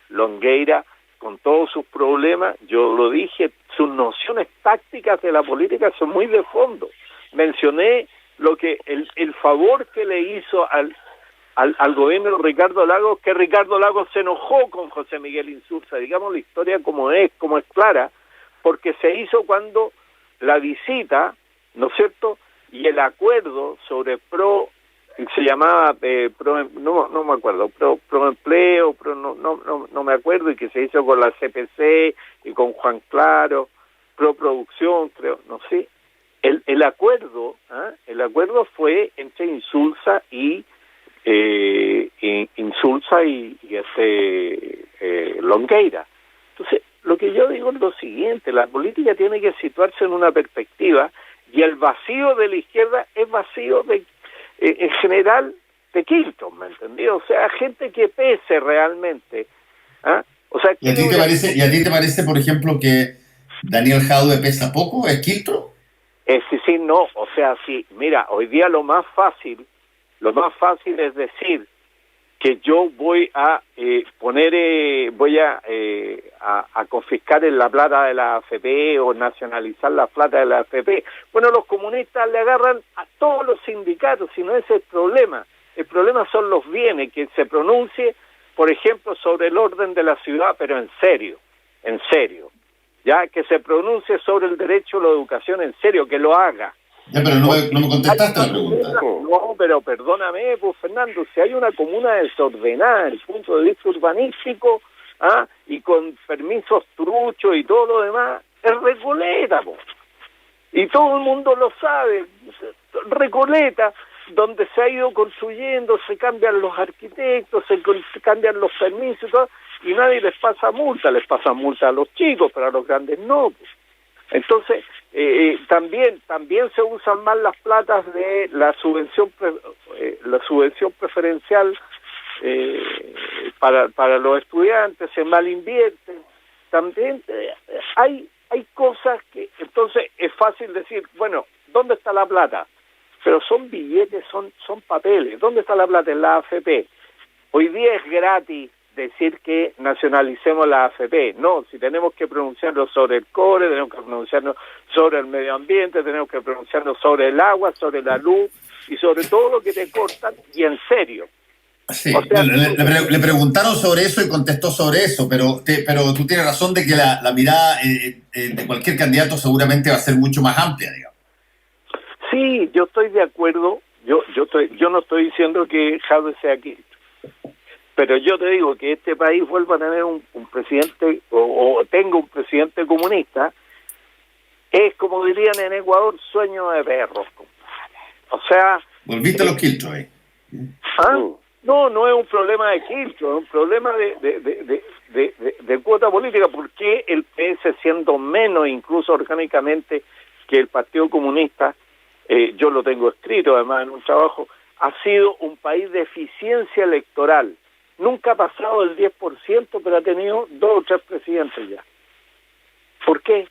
Longueira, con todos sus problemas, yo lo dije, sus nociones tácticas de la política son muy de fondo. Mencioné lo que el favor que le hizo al gobierno de Ricardo Lagos, que Ricardo Lagos se enojó con José Miguel Insulza, digamos la historia como es clara, porque se hizo cuando la visita, ¿no es cierto?, y el acuerdo sobre se llamaba no me acuerdo, pro empleo, no me acuerdo, y que se hizo con la CPC y con Juan Claro, pro producción, creo, no sé. El acuerdo fue entre Insulza y Longueira. Entonces, lo que yo digo es lo siguiente: la política tiene que situarse en una perspectiva, y el vacío de la izquierda es vacío en general de Kilton, ¿me entendí? O sea, gente que pese realmente. O sea, ¿Y a ti te parece, por ejemplo, que Daniel Jadue pesa poco? ¿Es Kilton? Sí, no. O sea, sí. Mira, hoy día lo más fácil es decir que yo voy a confiscar la plata de la AFP o nacionalizar la plata de la AFP. Bueno, los comunistas le agarran a todos los sindicatos, si no es el problema. El problema son los bienes, que se pronuncie, por ejemplo, sobre el orden de la ciudad, pero en serio, ya que se pronuncie sobre el derecho a la educación en serio, que lo haga. Ya, pero no me contestaste la pregunta. No, pero perdóname, pues Fernando, si hay una comuna desordenada desde el punto de vista urbanístico, y con permisos truchos y todo lo demás, es Recoleta, po. Y todo el mundo lo sabe. Recoleta, donde se ha ido construyendo, se cambian los arquitectos, se cambian los permisos y todo, y nadie les pasa multa a los chicos, pero a los grandes no, pues. Entonces, también se usan mal las platas de la subvención preferencial para los estudiantes, se mal invierten. También hay cosas que, entonces es fácil decir, bueno, ¿dónde está la plata? Pero son billetes, son papeles. ¿Dónde está la plata? En la AFP. Hoy día es gratis decir que nacionalicemos la AFP. No, si tenemos que pronunciarnos sobre el cobre, tenemos que pronunciarnos sobre el medio ambiente, tenemos que pronunciarnos sobre el agua, sobre la luz y sobre todo lo que te cortan, y en serio. Sí, o sea, le preguntaron sobre eso y contestó sobre eso, pero tú tienes razón de que la mirada de cualquier candidato seguramente va a ser mucho más amplia, digamos. Sí, yo estoy de acuerdo. Yo no estoy diciendo que Jadwe sea aquí, pero yo te digo que este país vuelva a tener un presidente o tenga un presidente comunista, es, como dirían en Ecuador, sueño de perros. O sea, volviste a los quiltros ahí. No es un problema de quiltro, es un problema de cuota política. Porque el PS, siendo menos incluso orgánicamente que el Partido Comunista, yo lo tengo escrito además en un trabajo, ha sido un país de eficiencia electoral? Nunca ha pasado el 10%, pero ha tenido 2 o 3 presidentes ya. ¿Por qué?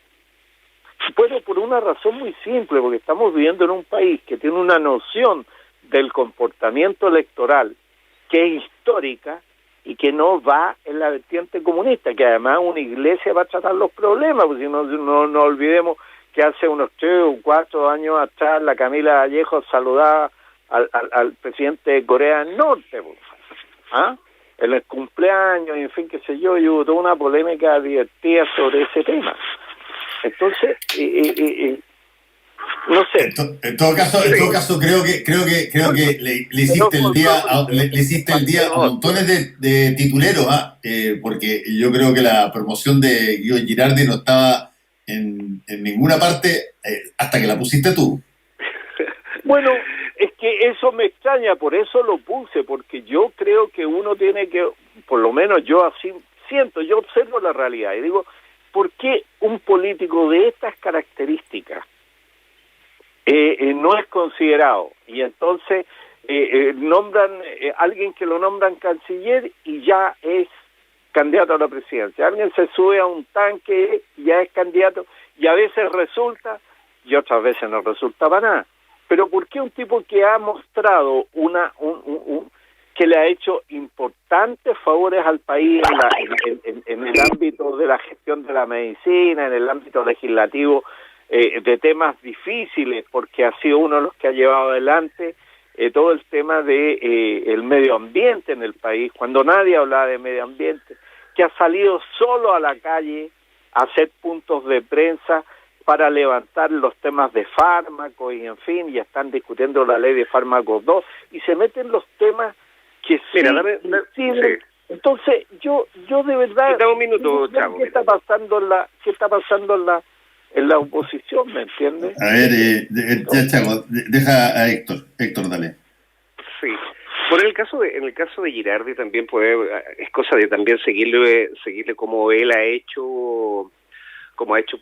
Bueno, por una razón muy simple, porque estamos viviendo en un país que tiene una noción del comportamiento electoral que es histórica y que no va en la vertiente comunista, que además una iglesia va a tratar los problemas, porque si no olvidemos que hace unos 3 o 4 años atrás la Camila Vallejo saludaba al presidente de Corea del Norte, en el cumpleaños, y en fin, qué sé yo, y hubo toda una polémica divertida sobre ese tema. Entonces, no sé. En todo caso, creo que le hiciste el día a montones de tituleros, porque yo creo que la promoción de Guido Girardi no estaba en ninguna parte hasta que la pusiste tú. Bueno, es que eso me extraña, por eso lo puse, porque yo creo que uno tiene que, por lo menos yo así siento, yo observo la realidad y digo, ¿por qué un político de estas características no es considerado? Y entonces nombran alguien que lo nombran canciller y ya es candidato a la presidencia. Alguien se sube a un tanque y ya es candidato, y a veces resulta y otras veces no resulta para nada. Pero ¿por qué un tipo que ha mostrado que le ha hecho importantes favores al país en el ámbito de la gestión de la medicina, en el ámbito legislativo, de temas difíciles, porque ha sido uno de los que ha llevado adelante todo el tema de el medio ambiente en el país, cuando nadie hablaba de medio ambiente, que ha salido solo a la calle a hacer puntos de prensa para levantar los temas de fármacos y, en fin, ya están discutiendo la ley de fármacos 2 y se meten los temas que sí. Entonces, yo de verdad, un minuto, Chavo, ¿qué está pasando en la oposición, me entiendes? A ver, Chavo, deja a Héctor, dale. Sí. Bueno, en el caso de Girardi también es cosa de también seguirle como él ha hecho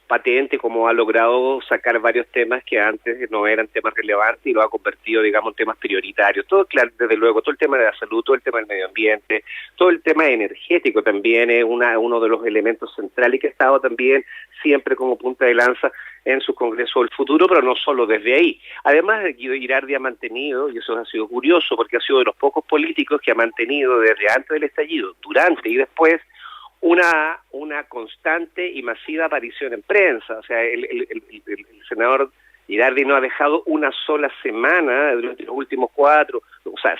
patente, como ha logrado sacar varios temas que antes no eran temas relevantes y lo ha convertido, digamos, en temas prioritarios. Todo, claro, desde luego, todo el tema de la salud, todo el tema del medio ambiente, todo el tema energético también es uno de los elementos centrales y que ha estado también siempre como punta de lanza en su Congreso del Futuro, pero no solo desde ahí. Además, Guido Girardi ha mantenido, y eso ha sido curioso, porque ha sido de los pocos políticos que ha mantenido desde antes del estallido, durante y después, una constante y masiva aparición en prensa. O sea, el senador Girardi no ha dejado una sola semana durante los últimos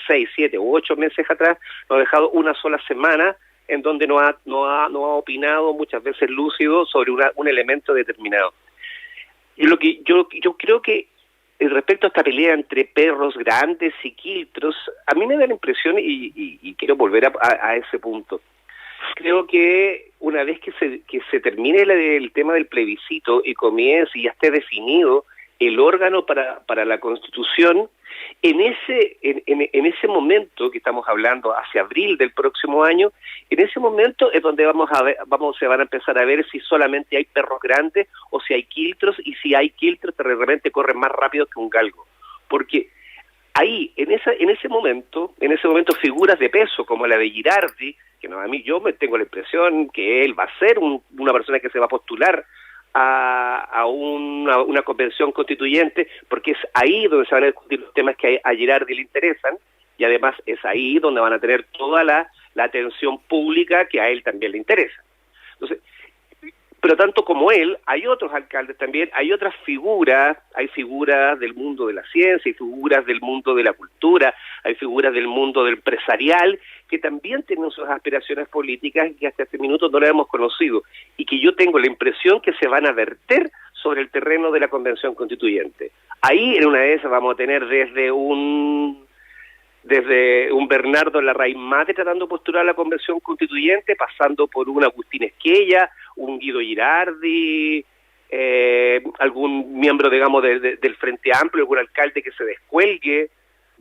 6, 7 u 8 meses atrás, no ha dejado una sola semana en donde no ha opinado, muchas veces lúcido, sobre un elemento determinado. Y lo que yo creo que respecto a esta pelea entre perros grandes y quiltros, a mí me da la impresión, y quiero volver a ese punto, creo que una vez que se termine el tema del plebiscito y comience y ya esté definido el órgano para la Constitución, en ese momento que estamos hablando, hacia abril del próximo año, en ese momento es donde se van a empezar a ver si solamente hay perros grandes o si hay quiltros, y si hay quiltros de repente corren más rápido que un galgo. Porque ahí, en ese momento figuras de peso como la de Girardi, que no, a mí yo me tengo la impresión que él va a ser una persona que se va a postular a una convención constituyente, porque es ahí donde se van a discutir los temas que a Girardi le interesan, y además es ahí donde van a tener toda la atención pública que a él también le interesa. Entonces, pero tanto como él, hay otros alcaldes también, hay otras figuras, hay figuras del mundo de la ciencia, hay figuras del mundo de la cultura, hay figuras del mundo del empresarial, que también tienen sus aspiraciones políticas y que hasta este minuto no las hemos conocido, y que yo tengo la impresión que se van a verter sobre el terreno de la Convención Constituyente. Ahí, en una de esas, vamos a tener desde un Bernardo Larraín Mate tratando de postular a la Convención Constituyente, pasando por un Agustín Esquella, un Guido Girardi, algún miembro, digamos, del Frente Amplio, algún alcalde que se descuelgue,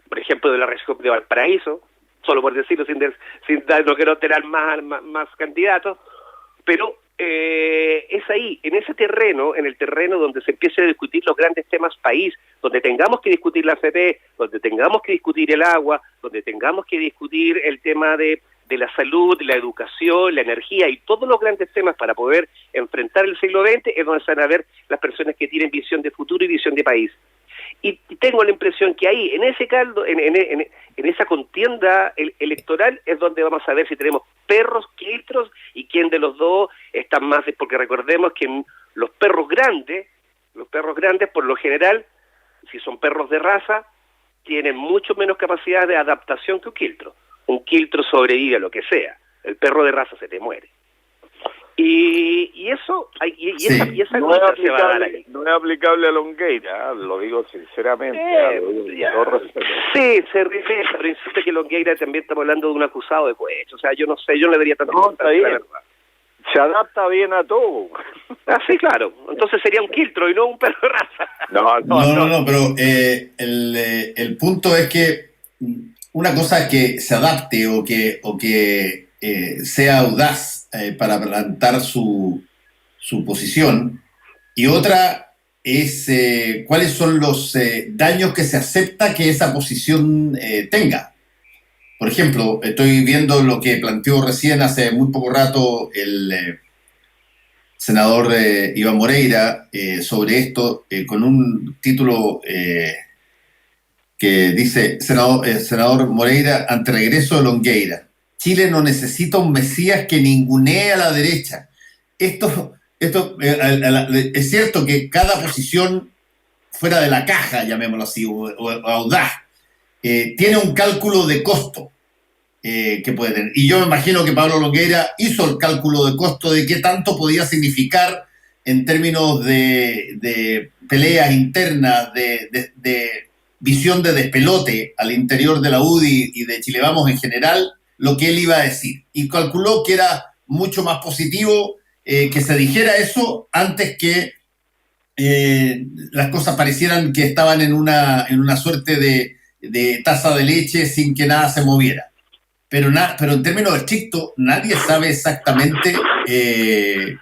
por ejemplo, de la región de Valparaíso, solo por decirlo, no quiero tener más candidatos, pero es ahí, en ese terreno, en el terreno donde se empiece a discutir los grandes temas país, donde tengamos que discutir la AFP, donde tengamos que discutir el agua, donde tengamos que discutir el tema de la salud, la educación, la energía y todos los grandes temas para poder enfrentar el siglo XX, es donde se van a ver las personas que tienen visión de futuro y visión de país. Y tengo la impresión que ahí, en ese caldo, en esa contienda electoral, es donde vamos a ver si tenemos perros, quiltros, y quién de los dos están más, porque recordemos que los perros grandes, por lo general, si son perros de raza, tienen mucho menos capacidad de adaptación que un quiltro. Un quiltro sobrevive a lo que sea, el perro de raza se te muere. Y esa no es cosa se va a dar ahí. No es aplicable a Longueira, lo digo sinceramente. Sí, se refiere, pero insisto que Longueira también estamos hablando de un acusado de cohecho. O sea, yo no sé, yo no le daría tanta importancia, la verdad. Se adapta bien a todo. Ah, sí, claro. Entonces sería un quiltro y no un perro de raza. No, pero el punto es que una cosa es que se adapte o que sea audaz para plantar su posición, y otra es cuáles son los daños que se acepta que esa posición tenga. Por ejemplo, estoy viendo lo que planteó recién hace muy poco rato el senador Iván Moreira sobre esto, con un título que dice: senador Moreira ante regreso de Longueira. Chile no necesita un Mesías que ningunee a la derecha. Esto es cierto que cada posición fuera de la caja, llamémoslo así, o audaz, tiene un cálculo de costo que puede tener. Y yo me imagino que Pablo Longueira hizo el cálculo de costo de qué tanto podía significar en términos de peleas internas, de visión de despelote al interior de la UDI y de Chile Vamos en general, lo que él iba a decir. Y calculó que era mucho más positivo que se dijera eso antes que las cosas parecieran que estaban en una suerte de taza de leche sin que nada se moviera. Pero en términos estrictos, nadie sabe exactamente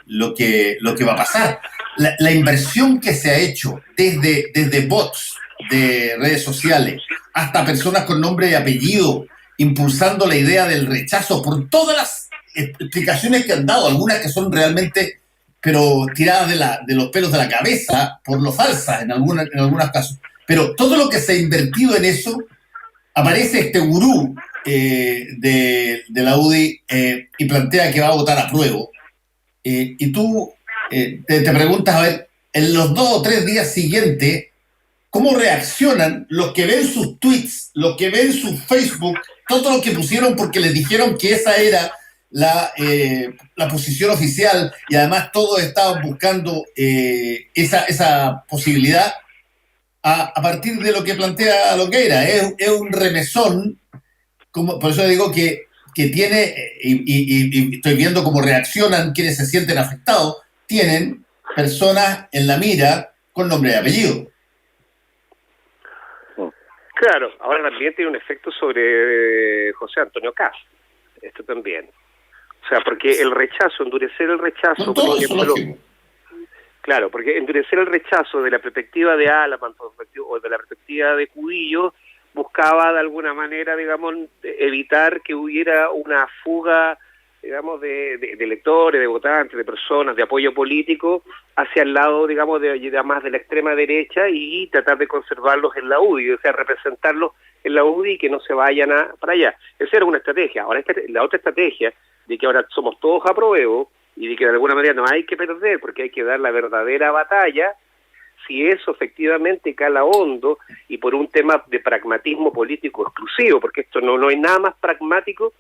lo que va a pasar. La inversión que se ha hecho desde bots de redes sociales hasta personas con nombre y apellido impulsando la idea del rechazo por todas las explicaciones que han dado, algunas que son realmente pero tiradas de los pelos de la cabeza por lo falsas en algunos casos. Pero todo lo que se ha invertido en eso, aparece este gurú de la UDI y plantea que va a votar a prueba. Y tú te preguntas, a ver, en los 2 o 3 días siguientes, ¿cómo reaccionan los que ven sus tweets, los que ven su Facebook, todo lo que pusieron porque les dijeron que esa era la posición oficial, y además todos estaban buscando esa posibilidad a partir de lo que plantea Longueira? Es un remesón, por eso digo que que tiene, y estoy viendo cómo reaccionan quienes se sienten afectados, tienen personas en la mira con nombre y apellido. Claro, ahora también tiene un efecto sobre José Antonio Kast, esto también. O sea, porque el rechazo, endurecer el rechazo, por ejemplo, claro, porque endurecer el rechazo de la perspectiva de Alamán o de la perspectiva de Cubillo buscaba de alguna manera, digamos, evitar que hubiera una fuga, digamos, de electores, de votantes, de personas, de apoyo político hacia el lado, digamos, más de la extrema derecha y tratar de conservarlos en la UDI, o sea, representarlos en la UDI y que no se vayan para allá. Esa era una estrategia. Ahora la otra estrategia de que ahora somos todos apruebo y de que de alguna manera no hay que perder porque hay que dar la verdadera batalla, si eso efectivamente cala hondo y por un tema de pragmatismo político exclusivo, porque esto no hay nada más pragmático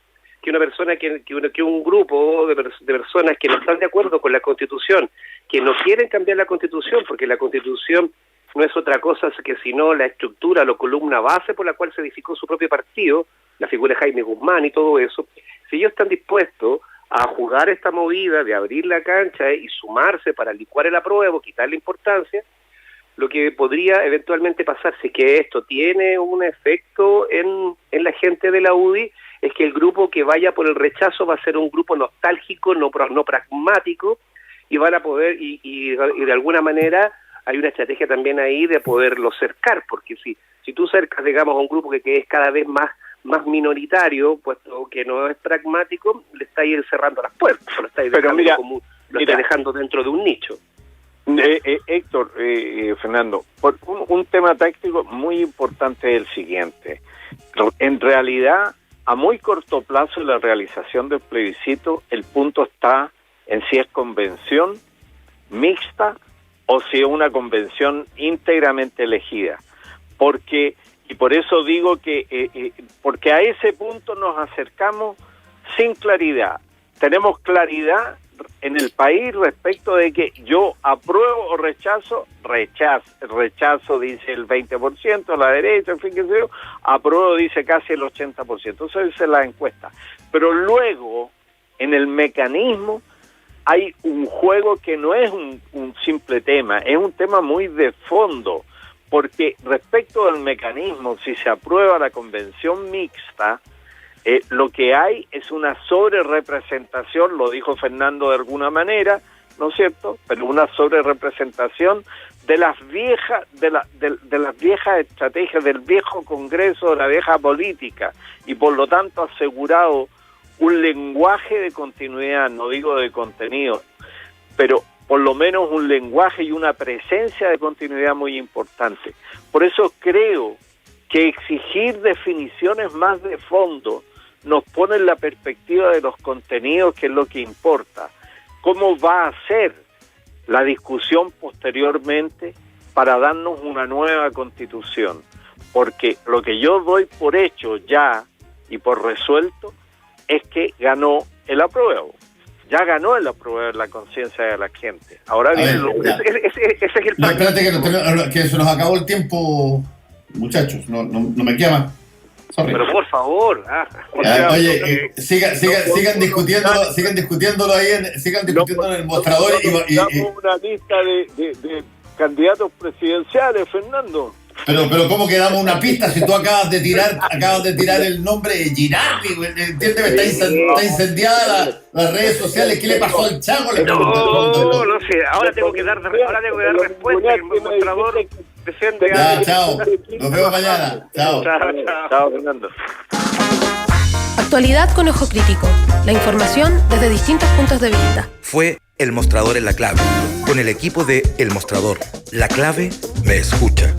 que una persona, que un grupo de personas que no están de acuerdo con la Constitución, que no quieren cambiar la Constitución, porque la Constitución no es otra cosa que sino la estructura, la columna base por la cual se edificó su propio partido, la figura de Jaime Guzmán y todo eso. Si ellos están dispuestos a jugar esta movida de abrir la cancha y sumarse para licuar el apruebo, quitarle importancia, lo que podría eventualmente pasar, si es que esto tiene un efecto en la gente de la UDI, es que el grupo que vaya por el rechazo va a ser un grupo nostálgico, no pragmático, y van a poder, y de alguna manera hay una estrategia también ahí de poderlo cercar, porque si tú cercas, digamos, a un grupo que es cada vez más minoritario, puesto que no es pragmático, le está ahí cerrando las puertas, lo está dejando dentro de un nicho. Héctor, Fernando, un tema táctico muy importante es el siguiente. En realidad, a muy corto plazo de la realización del plebiscito, el punto está en si es convención mixta o si es una convención íntegramente elegida. Y por eso digo que porque a ese punto nos acercamos sin claridad. Tenemos claridad en el país respecto de que yo apruebo o rechazo dice el 20%, la derecha, en fin, qué sé yo, apruebo dice casi el 80%, eso es la encuesta. Pero luego, en el mecanismo, hay un juego que no es un simple tema, es un tema muy de fondo, porque respecto al mecanismo, si se aprueba la convención mixta, lo que hay es una sobrerepresentación, lo dijo Fernando de alguna manera, ¿no es cierto? Pero una sobrerepresentación de las viejas estrategias del viejo Congreso, de la vieja política, y por lo tanto asegurado un lenguaje de continuidad, no digo de contenido, pero por lo menos un lenguaje y una presencia de continuidad muy importante. Por eso creo que exigir definiciones más de fondo nos pone en la perspectiva de los contenidos, que es lo que importa. ¿Cómo va a ser la discusión posteriormente para darnos una nueva constitución? Porque lo que yo doy por hecho ya y por resuelto es que ganó el apruebo. Ya ganó el apruebo en la conciencia de la gente. Ahora bien, ese es el... No, espérate que se nos acabó el tiempo, muchachos. No me queda más. Sorry. Pero por favor, oye, sigan discutiéndolo ahí, sigan discutiéndolo en el mostrador. Damos una lista de candidatos presidenciales, Fernando. Pero ¿cómo que damos una pista si tú acabas de tirar el nombre de Girardi? ¿Entiendes? Está incendiada las redes sociales. ¿Qué le pasó al Chago? No sé. Ahora tengo que dar respuesta. El mostrador defiende. Chao. Nos vemos mañana. Chao, Fernando. Actualidad con ojo crítico. La información desde distintos puntos de vista. Fue El Mostrador en La Clave, con el equipo de El Mostrador. La Clave me escucha.